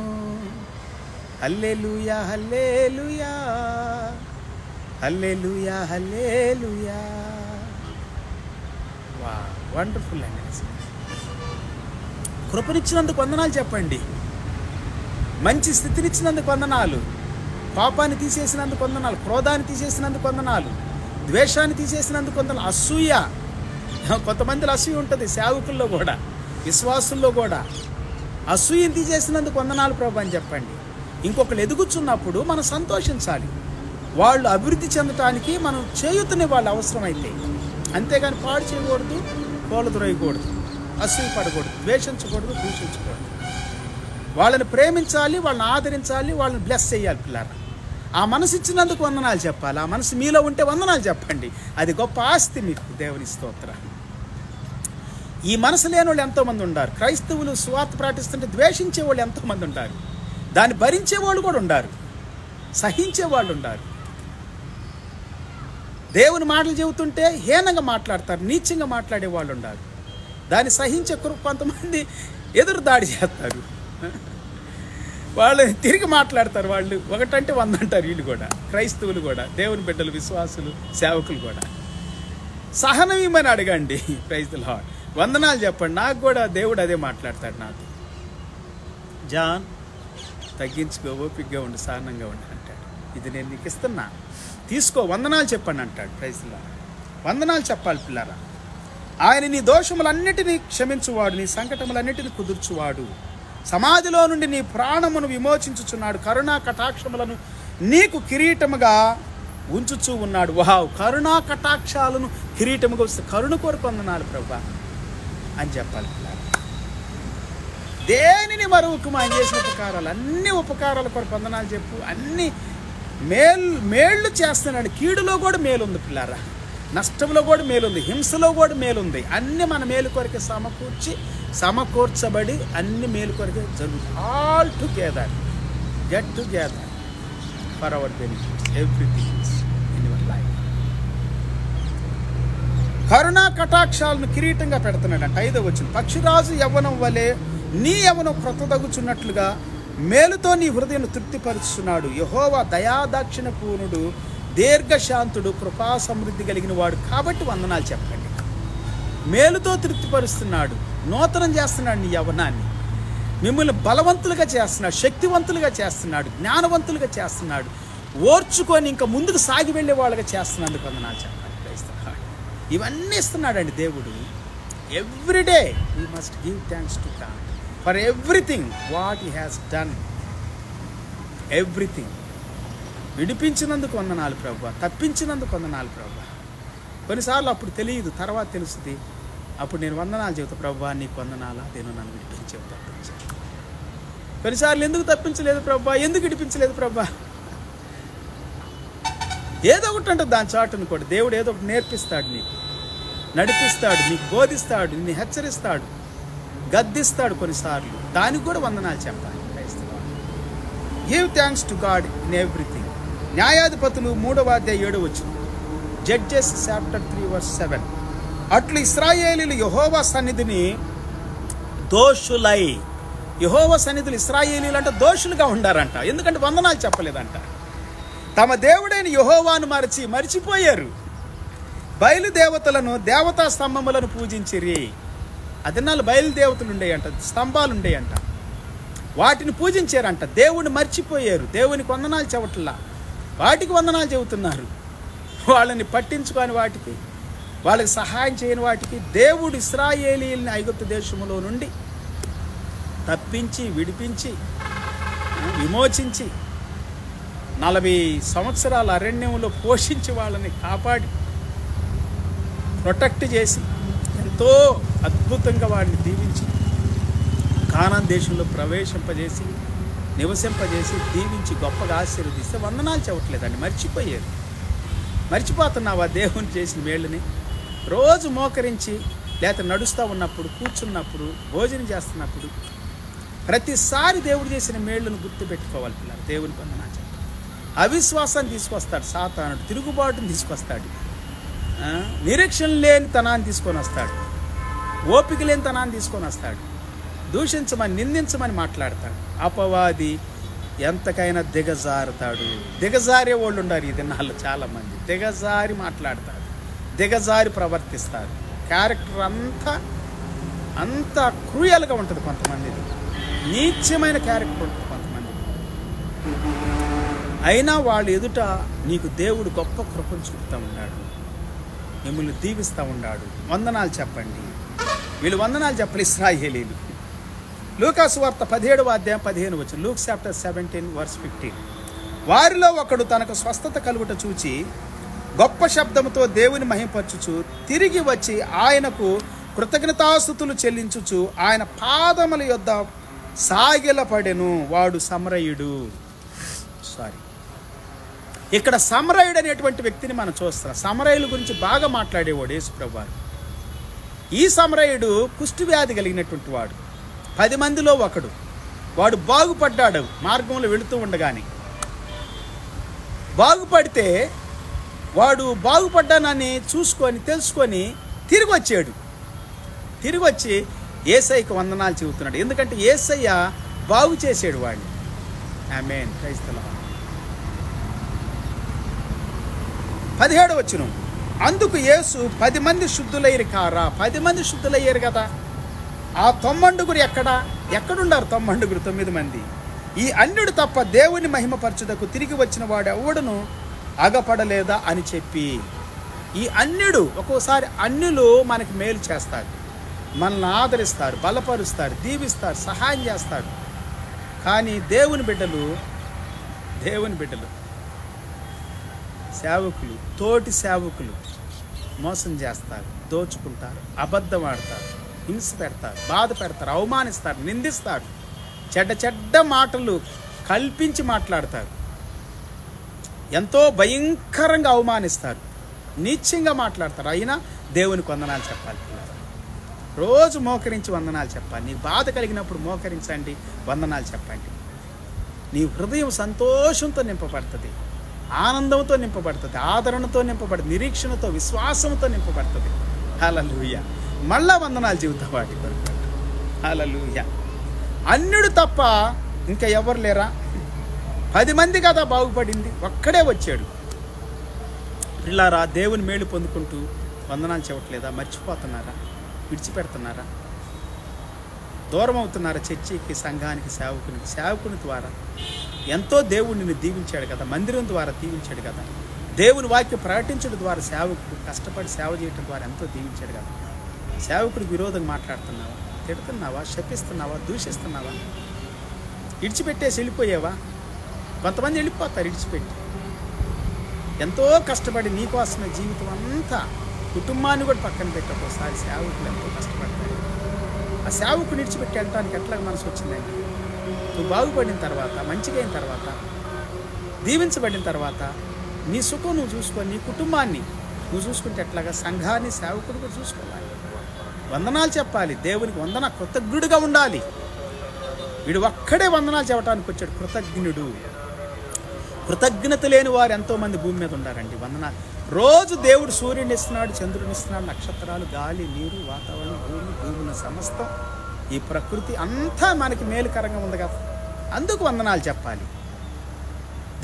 హల్లెలూయా హల్లెలూయా హల్లెలూయా హల్లెలూయా. వా, వండర్ఫుల్ అండి. కృపనిచ్చినందుకు వందనాలు చెప్పండి. మంచి స్థితినిచ్చినందుకు వందనాలు. పాపాన్ని తీసేసినందుకు వందనాలు. క్రోధాన్ని తీసేసినందుకు వందనాలు. ద్వేషాన్ని తీసేసినందుకు వందనాలు. అసూయ, కొంతమందిలో అసూయ ఉంటుంది, సేవకుల్లో కూడా, విశ్వాసుల్లో కూడా. అసూయని తీసేసినందుకు వందనాలు ప్రభు అని చెప్పండి. ఇంకొకరు ఎదుగుచున్నప్పుడు మనం సంతోషించాలి. వాళ్ళు అభివృద్ధి చెందటానికి మనం చేయుతనే వాళ్ళు అవసరమైతే, అంతేగాని పాడు చేయకూడదు, కోళ్ళు ద్రోయకూడదు, అసూయ పడకూడదు, ద్వేషించకూడదు, దూషించకూడదు. వాళ్ళని ప్రేమించాలి, వాళ్ళని ఆదరించాలి, వాళ్ళని బ్లెస్ చేయాలి. పిల్లరా, ఆ మనసు ఇచ్చినందుకు వందనాలు చెప్పాలి. ఆ మనసు మీలో ఉంటే వందనాలు చెప్పండి. అది గొప్ప ఆస్తి మీకు. దేవుని స్తోత్రం. ఈ మనసు లేని వాళ్ళు ఎంతోమంది ఉన్నారు. క్రైస్తవులు సువార్త ప్రకటిస్తుంటే ద్వేషించే వాళ్ళు ఎంతోమంది ఉంటారు. దాన్ని భరించే వాళ్ళు కూడా ఉన్నారు, సహించే వాళ్ళు ఉన్నారు. దేవుని మాటలు చెబుతుంటే హీనంగా మాట్లాడతారు, నీచంగా మాట్లాడే వాళ్ళు ఉన్నారు. దాన్ని సహించే కొంతమంది ఎదురు దాడి చేస్తారు, వాళ్ళు తిరిగి మాట్లాడతారు. వాళ్ళు ఒకటంటే 100 అంటారు. వీళ్ళు కూడా, క్రైస్తవులు కూడా, దేవుని బిడ్డలు, విశ్వాసులు, సేవకులు కూడా. సహనం ఇమ్మని అడగండి. Praise the Lord. వందనాలు చెప్పండి. నాకు కూడా దేవుడు అదే మాట్లాడతాడు నాతో. జాన్, తగ్గించుకో, ఓపికగా ఉండు, సహనంగా ఉండు అంటాడు. ఇది నేను నీకు ఇస్తున్నా, తీసుకో, వందనాలు చెప్పండి అంటాడు. Praise the Lord. వందనాలు చెప్పాలి పిల్లరా. ఆయన నీ దోషములన్నిటినీ క్షమించువాడు, నీ సంకటములన్నిటినీ కుదుర్చువాడు, సమాధిలో నుండి నీ ప్రాణమును విమోచించుచున్నాడు, కరుణా కటాక్షములను నీకు కిరీటముగా ఉంచుచూ ఉన్నాడు. వావ్, కరుణా కటాక్షాలను కిరీటముగా వస్తే కరుణ కొరకు వందనాలు ప్రభువా అని చెప్పాలి పిల్లరా. దేనిని మరువకు ఆయన చేసిన ఉపకారాలు, అన్ని ఉపకారాల కొరకు వందనాలు చెప్పు. అన్ని మేళ్ళు చేస్తున్నాడు. కీడులో కూడా మేలు ఉంది పిల్లారా, నష్టంలో కూడా మేలుంది, హింసలో కూడా మేలుంది. అన్ని మన మేలు కొరకే సమకూర్చబడి అన్ని మేలు కొరకే జరుగుతుంది. All together, get together for hour benefit, everything in your life. కరుణా కటాక్షాలను కిరీటంగా పెడుతున్నాడంట. 5వ వచనం, పక్షిరాజు యవ్వనం వలె నీ యవ్వనం క్రొత్తదగుచున్నట్లుగా మేలుతో నీ హృదయం తృప్తిపరుచున్నాడు. యెహోవా దయాదాక్షిణ పూర్ణుడు, దీర్ఘశాంతుడు, కృపా సమృద్ధి కలిగిన వాడు కాబట్టి వందనాలు చెప్పండి. మేలుతో తృప్తిపరుస్తున్నాడు, నూతనం చేస్తున్నాడు నీ యవ్వనాన్ని, మిమ్మల్ని బలవంతులుగా చేస్తున్నాడు, శక్తివంతులుగా చేస్తున్నాడు, జ్ఞానవంతులుగా చేస్తున్నాడు, ఓర్చుకొని ఇంకా ముందుకు సాగి వెళ్ళే వాళ్ళగా చేస్తున్నందుకు వందనాలు చెప్పండి. ఇవన్నీ ఇస్తున్నాడండి దేవుడు. Everyday we must give thanks to God for everything what he has done. Everything. విడిపించినందుకు వందనాలు ప్రభువా, తప్పించినందుకు వందనాలు ప్రభువా. కొన్నిసార్లు అప్పుడు తెలియదు, తర్వాత తెలుస్తుంది. అప్పుడు నేను వందనాలు చెబుతా, ప్రభువా నీకు వందనాలా, నేను నన్ను విడిపించావు, తప్పించాను. కొన్నిసార్లు ఎందుకు తప్పించలేదు ప్రభువా, ఎందుకు విడిపించలేదు ప్రభువా, ఏదో ఒకటి అంటే దాని చాటును కూడా దేవుడు ఏదో ఒకటి నేర్పిస్తాడు, నీకు నడిపిస్తాడు, నీకు బోధిస్తాడు, నిన్ను హెచ్చరిస్తాడు, గద్దిస్తాడు. కొన్నిసార్లు దానికి కూడా వందనాలు చెప్పాలి. Give thanks to God in everything. న్యాయాధిపతులు 3వ అధ్యాయం 7వ వచనం, జడ్జెస్ చాప్టర్ 3:7. అట్లు ఇశ్రాయేలీయులు యెహోవా సన్నిధిని దోషులై, యెహోవా సన్నిధులు ఇశ్రాయేలీయులు అంటే దోషులుగా ఉండారంట. ఎందుకంటే వందనాలు చెప్పలేదంట. తమ దేవుడైన యెహోవాను మరిచిపోయారు. బయలుదేవతలను, దేవతా స్తంభములను పూజించిరి. అదినాలు బయలుదేవతలు ఉండేయంట, స్తంభాలు ఉండేయంట, వాటిని పూజించారంట. దేవుడిని మర్చిపోయారు, దేవునికి వందనాలు చెప్పట్లా, వాటికి వందనాలు చెబుతున్నారు. వాళ్ళని పట్టించుకొని వాటికి, వాళ్ళకి సహాయం చేయని వాటికి దేవుడు ఇశ్రాయేలీయుల్ని ఐగుప్తు దేశములో నుండి తప్పించి, విడిపించి, విమోచించి 40 సంవత్సరాల అరణ్యంలో పోషించి వాళ్ళని కాపాడి ప్రొటెక్ట్ చేసి ఎంతో అద్భుతంగా వాడిని దీవించి కానాన్ దేశంలో ప్రవేశింపజేసి, నివసింపజేసి, దీవించి గొప్పగా ఆశీర్వదిస్తే వందనాలు చెప్పట్లేదండి. మర్చిపోయారు. మర్చిపోతున్నావా దేవుని చేసిన మేళ్ళని? రోజు మోకరించి లేకపోతే నడుస్తూ ఉన్నప్పుడు, కూర్చున్నప్పుడు, భోజనం చేస్తున్నప్పుడు ప్రతిసారి దేవుడు చేసిన మేళ్ళను గుర్తుపెట్టుకోవాలి పిల్లలు. దేవునికి వందనాలు చెప్పాలి. అవిశ్వాసాన్ని తీసుకొస్తాడు సాతానుడు, తిరుగుబాటుని తీసుకొస్తాడు, నిరీక్షణ లేని తనాన్ని తీసుకొని వస్తాడు, ఓపిక లేని తనాన్ని తీసుకొని వస్తాడు, దూషించమని, నిందించమని మాట్లాడతాడు. అపవాది ఎంతకైనా దిగజారుతాడు. దిగజారే వాళ్ళు ఉన్నారు ఈ దినాల్లో చాలామంది. దిగజారి మాట్లాడతారు, దిగజారి ప్రవర్తిస్తారు. క్యారెక్టర్ అంతా క్రూయల్గా ఉంటుంది కొంతమందిది, నీచమైన క్యారెక్టర్ ఉంటుంది కొంతమంది. అయినా వాళ్ళ ఎదుట నీకు దేవుడు గొప్ప కృపను చూపుతూ ఉన్నాడు, మిమ్మల్ని దీవిస్తూ ఉన్నాడు. వందనాలు చెప్పండి. వీళ్ళు వందనాలు చెప్పాలి ఇశ్రాయేలీయులు. లూకా సువార్త 17వ అధ్యాయం 15 వచనం, లూక్ చాప్టర్ 17:15. వారిలో ఒకడు తనకు స్వస్థత కలుగుట చూచి గొప్ప శబ్దముతో దేవుని మహిమపరచుచు తిరిగి వచ్చి ఆయనకు కృతజ్ఞతాస్తుతులు చెల్లించుచు ఆయన పాదముల యొద్ద సాగిలపడెను. వాడు సమరయుడు. ఇక్కడ సమరయుడు అనేటువంటి వ్యక్తిని మనం చూస్తాం. సమరయుల గురించి బాగా మాట్లాడేవాడు యేసుప్రభువు వారు. ఈ సమరయుడు కుష్టు వ్యాధి కలిగినటువంటి వాడు, 10 మందిలో ఒకడు. వాడు బాగుపడ్డాడు మార్గంలో వెళుతూ ఉండగానే. బాగుపడితే వాడు బాగుపడ్డానని తెలుసుకొని తిరిగి వచ్చాడు. తిరిగి వచ్చి యేసయ్యకు వందనాలు చెబుతున్నాడు. ఎందుకంటే యేసయ్య బాగు చేసాడు వాడిని. ఆమేన్. Praise the Lord. 17వ వచనం, అందుకు యేసు 10 మంది శుద్ధులయ్యారు కారా? 10 మంది శుద్ధులయ్యారు కదా, ఆ 90 ఎక్కడున్నారు? 9 మంది. ఈ అన్యుడు తప్ప దేవుని మహిమపరచుటకు తిరిగి వచ్చిన వాడు ఎవడును అగపడలేదా అని చెప్పి. ఈ అన్యుడు ఒక్కోసారి అన్యులు మనకి మేలు చేస్తారు, మనల్ని ఆదరిస్తారు, బలపరుస్తారు, దీవిస్తారు, సహాయం చేస్తారు. కానీ దేవుని బిడ్డలు సేవకులు, తోటి సేవకులు మోసం చేస్తారు, దోచుకుంటారు, అబద్ధం ఆడతారు, హింస పెడతారు, బాధ పెడతారు, అవమానిస్తారు, నిందిస్తారు, చెడ్డ మాటలు కల్పించి మాట్లాడతారు, ఎంతో భయంకరంగా అవమానిస్తారు, నీచంగా మాట్లాడతారు. అయినా దేవునికి వందనాలు చెప్పాలి. రోజు మోకరించి వందనాలు చెప్పాలి. నీ బాధ కలిగినప్పుడు మోకరించండి, వందనాలు చెప్పండి. నీ హృదయం సంతోషంతో నింపబడుతుంది, ఆనందంతో నింపబడుతుంది, ఆదరణతో నింపబడుతుంది, నిరీక్షణతో, విశ్వాసంతో నింపబడుతుంది. హల్లెలూయా. మళ్ళా వందనాలు జీవితం వాటి కొరకు. హల్లెలూయా. అన్యుడు తప్ప ఇంకా ఎవరు లేరా? 10 మంది కదా బాగుపడింది, ఒక్కడే వచ్చాడు. పిల్లారా, దేవుని మేలు పొందుకుంటూ వందనాలు చెప్పట్లేదా? మర్చిపోతున్నారా? విడిచిపెడుతున్నారా? దూరం అవుతున్నారా? చర్చికి, సంఘానికి, సేవకుని ద్వారా ఎంతో దేవుడు నిన్ను దీవించాడు కదా, మందిరం ద్వారా దీవించాడు కదా, దేవుని వాక్యం ప్రకటించడం ద్వారా సేవకుడు కష్టపడి సేవ చేయడం ద్వారా ఎంతో దీవించాడు కదా. సేవకుడికి విరోధంగా మాట్లాడుతున్నావా? తిడుతున్నావా? శపిస్తున్నావా? దూషిస్తున్నావా? విడిచిపెట్టేసి వెళ్ళిపోయావా? కొంతమంది వెళ్ళిపోతారు విడిచిపెట్టి. ఎంతో కష్టపడి నీకోసమే జీవితం అంతా, కుటుంబాన్ని కూడా పక్కన పెట్టి ఒకసారి సేవకులు ఎంతో కష్టపడతారు. ఆ సేవకుని విడిచిపెట్టి వెళ్ళటానికి ఎట్లా మనసు వచ్చిందండి? నువ్వు బాగుపడిన తర్వాత, మంచిగా అయిన తర్వాత, దీవించబడిన తర్వాత నీ సుఖం నువ్వు చూసుకొని, నీ కుటుంబాన్ని నువ్వు చూసుకుంటే ఎట్లాగా? సంఘాన్ని, సేవకుడు కూడా చూసుకోవాలి. వందనాలు చెప్పాలి. దేవునికి కృతజ్ఞుడిగా ఉండాలి. వీడు ఒక్కడే వందనాలు చెప్పడానికి వచ్చాడు, కృతజ్ఞుడు. కృతజ్ఞత లేని వారు ఎంతోమంది భూమి మీద ఉండారండి. వందనాలు రోజు దేవుడు సూర్యుని ఇస్తున్నాడు, చంద్రుని ఇస్తున్నాడు, నక్షత్రాలు, గాలి, నీరు, వాతావరణం, భూమిని సమస్తం, ఈ ప్రకృతి అంతా మనకి మేలుకరంగా ఉంది కదా, అందుకు వందనాలు చెప్పాలి.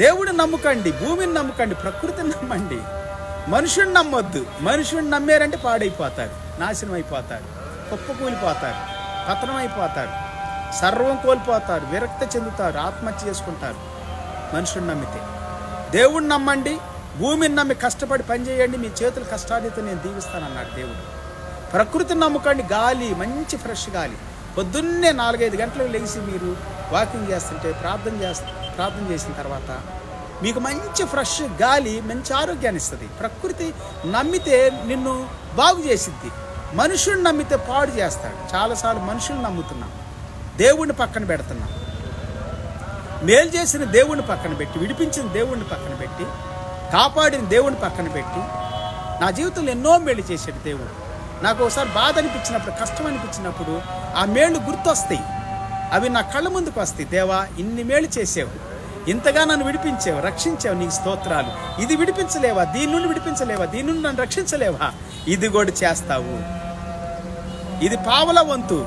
దేవుడిని నమ్ముకండి, భూమిని నమ్ముకండి, ప్రకృతిని నమ్మండి. మనుషుని నమ్మొద్దు. మనుషుని నమ్మారంటే పాడైపోతారు, నాశనం అయిపోతారు, కుప్పకూలిపోతారు, పతనం అయిపోతారు, సర్వం కోల్పోతారు, విరక్తి చెందుతారు, ఆత్మహత్య చేసుకుంటారు. మనుషుని నమ్మితే దేవుడిని నమ్మండి, భూమిని నమ్మి కష్టపడి పనిచేయండి, మీ చేతుల కష్టాలతో నేను దీవిస్తానన్నాడు దేవుడు. ప్రకృతిని నమ్ముకండి, గాలి, మంచి ఫ్రెష్ గాలి. పొద్దున్నే 4-5 గంటలకు లేచి మీరు వాకింగ్ చేస్తుంటే, ప్రార్థన చేసిన తర్వాత మీకు మంచి ఫ్రెష్ గాలి, మంచి ఆరోగ్యాన్ని ఇస్తుంది. ప్రకృతి నమ్మితే నిన్ను బాగు చేసిద్ది, మనుషుని నమ్మితే పాడు చేస్తాడు. చాలాసార్లు మనుషుల్ని నమ్ముతున్నాం, దేవుడిని పక్కన పెడుతున్నాం. మేలు చేసిన దేవుడిని పక్కన పెట్టి, విడిపించిన దేవుడిని పక్కన పెట్టి, కాపాడిన దేవుడిని పక్కన పెట్టి, నా జీవితంలో ఎన్నో మేలు చేశాడు దేవుడు. నాకు ఒకసారి బాధ అనిపించినప్పుడు, కష్టం అనిపించినప్పుడు ఆ మేళ్ళు గుర్తొస్తాయి, అవి నా కళ్ళ ముందుకు వస్తాయి. దేవా, ఇన్ని మేలు చేసావు, ఇంతగా నన్ను విడిపించావు, రక్షించావు, నీకు స్తోత్రాలు. ఇది విడిపించలేవా? దీని నుండి విడిపించలేవా? దీని నుండి నన్ను రక్షించలేవా? ఇది కూడా చేస్తావు. ఇది పావల వంతు,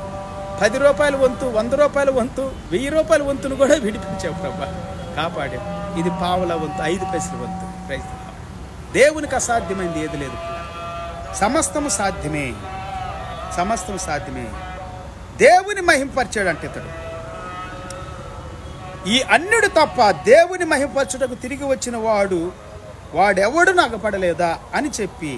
10 రూపాయల వంతు, 100 రూపాయల వంతు, 1000 రూపాయల వంతును కూడా విడిపించావు ప్రభా, కాపాడావు. ఇది పావల వంతు, 5 పైసల వంతు. దేవునికి అసాధ్యమైంది ఏది లేదు. సమస్తము సాధ్యమే, సమస్తము సాధ్యమే. దేవుని మహింపరిచాడు అంటే ఇతడు. ఈ అన్యుడు తప్ప దేవుని మహింపరచుటకు తిరిగి వచ్చిన వాడెవడు నగపడలేదా అని చెప్పి,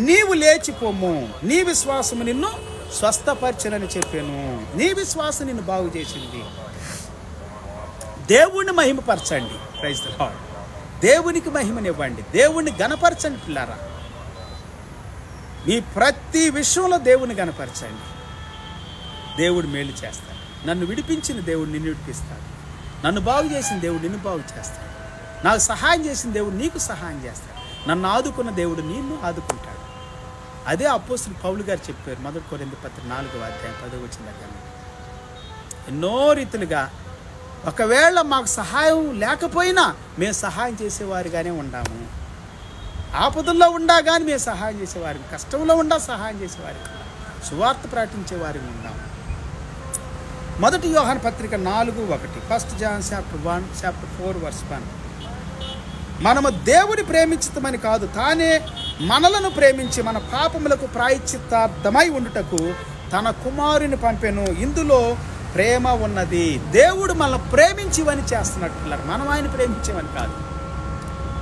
నీవు లేచిపోము, నీ విశ్వాసము నిన్ను స్వస్థపరచనని చెప్పాను. నీ విశ్వాసం నిన్ను బాగు చేసింది. దేవుణ్ణి మహిమపరచండి. Praise the Lord. దేవునికి మహిమనివ్వండి, దేవుణ్ణి గణపరచండి పిల్లారా. మీ ప్రతి విషయంలో దేవుని గణపరచండి. దేవుడు మేలు చేస్తాడు. నన్ను విడిపించిన దేవుడు నిన్ను విడిపిస్తాడు. నన్ను బాగు చేసిన దేవుడు నిన్ను బాగు చేస్తాడు. నాకు సహాయం చేసిన దేవుడు నీకు సహాయం చేస్తాడు. నన్ను ఆదుకున్న దేవుడు నిన్ను ఆదుకుంటాడు. అదే అపోస్తలుడు పౌలు గారు చెప్పారు, 1 కొరింథీ పత్రిక 4వ అధ్యాయం 10వ వచనం దగ్గర. ఎన్నో రీతులుగా ఒకవేళ మాకు సహాయం లేకపోయినా మేము సహాయం చేసేవారిగానే ఉండాము. ఆపదల్లో ఉండా కానీ మేము సహాయం చేసేవారి, కష్టంలో ఉండా సహాయం చేసేవారి, సువార్త ప్రకటించేవారిని ఉన్నాము. 1 యోహాను పత్రిక 4:1, 1 John chapter 1 chapter 4 verse 1. మనము దేవుని ప్రేమించుతామని కాదు, తానే మనలను ప్రేమించి మన పాపములకు ప్రాయశ్చిత్తార్థమై ఉండుటకు తన కుమారుని పంపెను. ఇందులో ప్రేమ ఉన్నది. దేవుడు మనల్ని ప్రేమించివని చేస్తున్నట్టు, మనం ఆయన ప్రేమించేవని కాదు.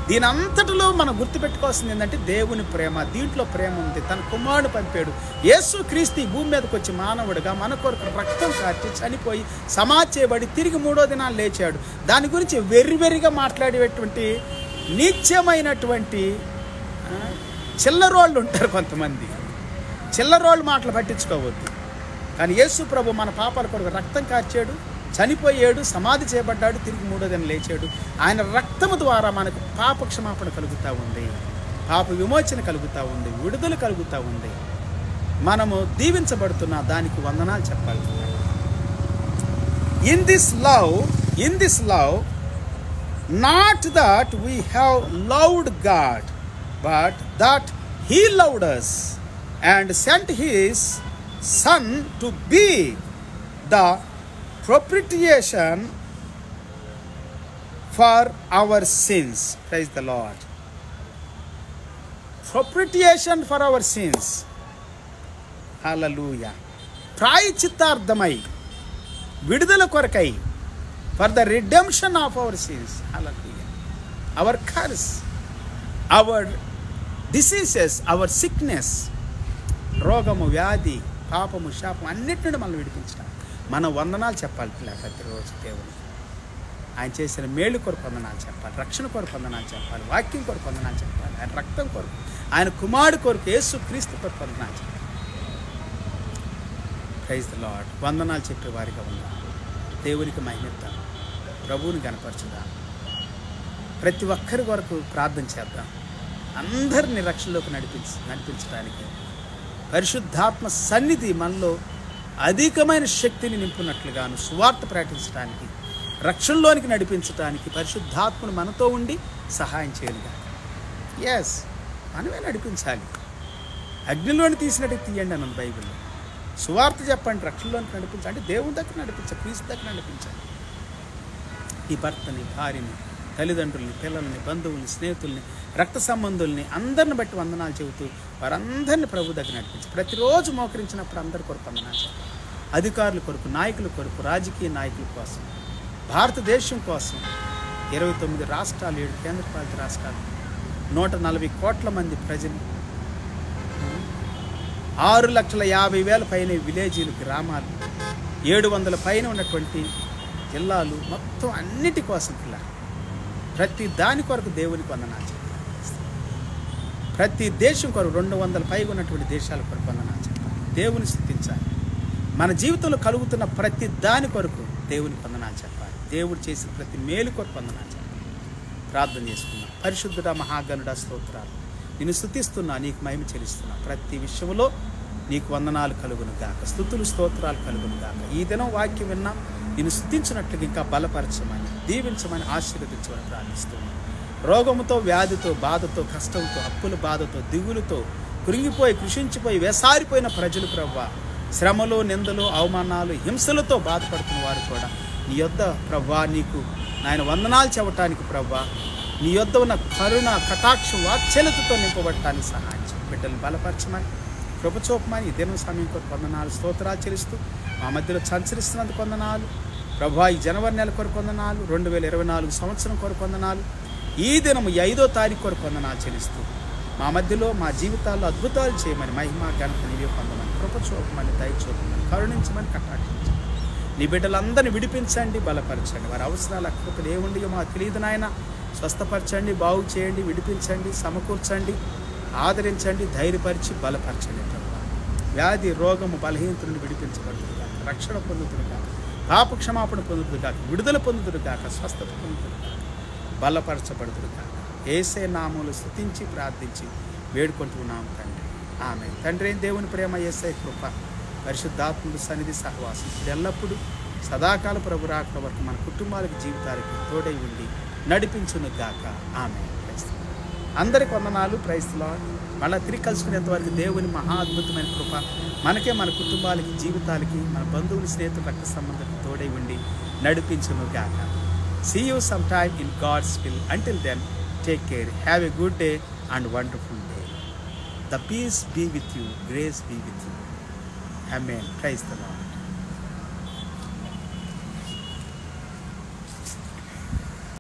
దీని అంతటిలో మనం గుర్తుపెట్టుకోవాల్సింది ఏంటంటే దేవుని ప్రేమ. దీంట్లో ప్రేమ ఉంది. తన కుమారుడు పంపాడు. యేసు క్రీస్తు ఈ భూమి మీదకి వచ్చి మానవుడిగా మన కొరకు రక్తం కార్చి చనిపోయి సమాధి చేయబడి తిరిగి 3వ దినాలు లేచాడు. దాని గురించి వెర్రిగా మాట్లాడేటువంటి నీచమైనటువంటి చిల్లరోళ్ళు ఉంటారు కొంతమంది. చిల్లరోళ్ళు మాటలు పట్టించుకోవద్దు. కానీ యేసు ప్రభు మన పాపాల కొరకు రక్తం కార్చాడు, చనిపోయాడు, సమాధి చేయబడ్డాడు, తిరిగి 3వ దినం లేచాడు. ఆయన రక్తము ద్వారా మనకు పాప క్షమాపణ కలుగుతూ ఉంది, పాప విమోచన కలుగుతూ ఉంది, విడుదల కలుగుతూ ఉంది. మనము దీవించబడుతున్న దానికి వందనాలు చెప్పాలి. In this love not that we have loved God but that he loved us and sent his son to be the propitiation for our sins. Praise the Lord. Propitiation for our sins. Hallelujah. ప్రాయచిత్తార్థమై, విడుదల కొరకై, for the redemption of our sins. Hallelujah. Our curse, our diseases, our sickness, రోగము, వ్యాధి, పాపము, శాపం అన్నిటి నుండి మనం విడిపించడం. మనం వందనాలు చెప్పాలి ప్రతిరోజు దేవునికి. ఆయన చేసిన మేలు కొరకు వందనాలు చెప్పాలి, రక్షణ కొరకు వందనాలు చెప్పాలి, వాక్యం కొరకు వందనాలు చెప్పాలి, ఆయన రక్తం కొరకు, ఆయన కుమారుడు కొరకు, యేసు క్రీస్తు కొరకు వందనాలు చెప్పాలి. Praise the Lord. వందనాలు చెప్పే వారిగా ఉన్నాం. దేవునికి మహిమిద్దాం, ప్రభువుని గణపరచుదాం. ప్రతి ఒక్కరి కొరకు ప్రార్థన చేద్దాం. అందరినీ రక్షణలోకి నడిపించడానికి పరిశుద్ధాత్మ సన్నిధి మనలో అధికమైన శక్తిని నింపునట్లుగాను, సువార్త ప్రకటించడానికి, రక్షణలోనికి నడిపించడానికి పరిశుద్ధాత్మను మనతో ఉండి సహాయం చేయనుగా. ఎస్, మనమే నడిపించాలి. అగ్నిలోని తీసినట్టు తీయండి అన్నది బైబిల్లో. సువార్త చెప్పండి, రక్షణలోనికి నడిపించాలి అంటే దేవుని దగ్గర నడిపించాలి, క్రీస్తు దగ్గర నడిపించాలి. ఈ భర్తని, భార్యని, తల్లిదండ్రుల్ని, పిల్లల్ని, బంధువుల్ని, స్నేహితుల్ని, రక్త సంబంధుల్ని అందరిని బట్టి వందనాలు చెబుతూ వారందరినీ ప్రభు దగ్గర నడిపించి ప్రతిరోజు మోకరించినప్పుడు అందరి కొరకు వందనాలు చెప్పాలి. అధికారుల కొరకు, నాయకుల కొరకు, రాజకీయ నాయకుల కోసం, భారతదేశం కోసం, 29 రాష్ట్రాలు, 7 కేంద్రపాలిత రాష్ట్రాలు, 140 కోట్ల మంది ప్రజలు, 6,50,000 పైన విలేజీలు, గ్రామాలు, 700 పైన ఉన్నటువంటి జిల్లాలు, మొత్తం అన్నిటి కోసం పిల్లలు ప్రతి దాని కొరకు దేవునికి వందనాలు చెప్పాలి. ప్రతి దేశం కొరకు 200 పైగా ఉన్నటువంటి దేశాల కొరకు వందనాలు చెప్పాలి. దేవుని స్తుతించాలి. మన జీవితంలో కలుగుతున్న ప్రతి దాని కొరకు దేవునికి వందనాలు చెప్పాలి. దేవుడు చేసిన ప్రతి మేలు కొరకు వందనాలు చెప్పాలి. ప్రార్థన చేసుకున్నాం. పరిశుద్ధుడా, మహాగణుడా, స్తోత్రాలు. నిన్ను స్తుతిస్తున్నా, నీకు మహిమ చెల్లిస్తున్నా. ప్రతి విషయంలో నీకు వందనాలు కలుగును గాక, స్తుతులు స్తోత్రాలు కలుగును గాక. ఈ దినం వాక్యం విన్నా నిన్ను స్తుతించినట్లుగా ఇంకా బలపరచమని, దీవించమని, ఆశీర్వదించమని ప్రార్థిస్తున్నాను. రోగముతో, వ్యాధితో, బాధతో, కష్టంతో, అప్పుల బాధతో, దిగులుతో కృంగిపోయి, కృషించిపోయి, వేసారిపోయిన ప్రజలు ప్రభువా, శ్రమలు, నిందలు, అవమానాలు, హింసలతో బాధపడుతున్న వారు కూడా నీ యొద్ద ప్రభువా నీకు నాయన వందనాలు చెప్పటానికి ప్రభువా నీ యొద్ద ఉన్న కరుణ, కటాక్షం, వాత్సల్యతతో నింపబడటానికి సహాయం చేయి. బిడ్డలు బలపరచమని, కృపచూపమని ఈ దినం సమయం కొరకు వందనాలు, స్తోత్రాలు చెల్లిస్తూ మా మధ్యలో సంచరిస్తున్నందుకు వందనాలు ప్రభువా. ఈ జనవరి నెల కొరకు వందనాలు, 2024 సంవత్సరం కొరకు వందనాలు. ఈ దినం 5వ తారీఖు కొరకు వందనాలు చెల్లిస్తూ మా మధ్యలో, మా జీవితాల్లో అద్భుతాలు చేయమని, మహిమ ఘనత నీవే పొందమని, కృపచూపమని, దయచూపమని, కరుణించమని, కటాక్షించమని. నీ బిడ్డలందరినీ విడిపించండి, బలపరచండి. వారి అవసరాలు, అక్కడికి ఏముండియో మాకు తెలియదు నాయన. స్వస్థపరచండి, బాగు చేయండి, విడిపించండి, సమకూర్చండి, ఆదరించండి, ధైర్యపరిచి బలపరచండి ప్రభు. వ్యాధి, రోగము, బలహీనత నుండి విడిపించబడుతుంది కాక, రక్షణ పొందుతుంది కాక, పాప క్షమాపణ పొందుతుంది కాక, విడుదల పొందుతుంది కాక, స్వస్థత పొందుతుంది కాక, బలపరచబడుతుంది కాక. యేసే నామములో స్తుతించి ప్రార్థించి వేడుకుంటున్నాము తండ్రి. ఆమేన్. తండ్రి అయిన దేవుని ప్రేమ, యేసే కృప, పరిశుద్ధాత్మల సన్నిధి, సహవాసం ఎల్లప్పుడూ సదాకాల ప్రభు రాకడ వరకు మన కుటుంబాలకు, జీవితాలకి తోడై ఉండి నడిపించును గాక. ఆమేన్. అందరికి వందనాలు. Praise the Lord. మళ్ళీ తిరిగి కలుసుకునేంత వరకు దేవుని మహా అద్భుతమైన కృప మనకే, మన కుటుంబాలకి, జీవితాలకి, మన బంధువులు, స్నేహితులు, రక్త సంబంధాలకు తోడై ఉండి నడిపించును గాక. See you sometime in God's will. Until then, take care. Have a good day and wonderful day. The peace be with you. Grace be with you. Amen. Praise the Lord.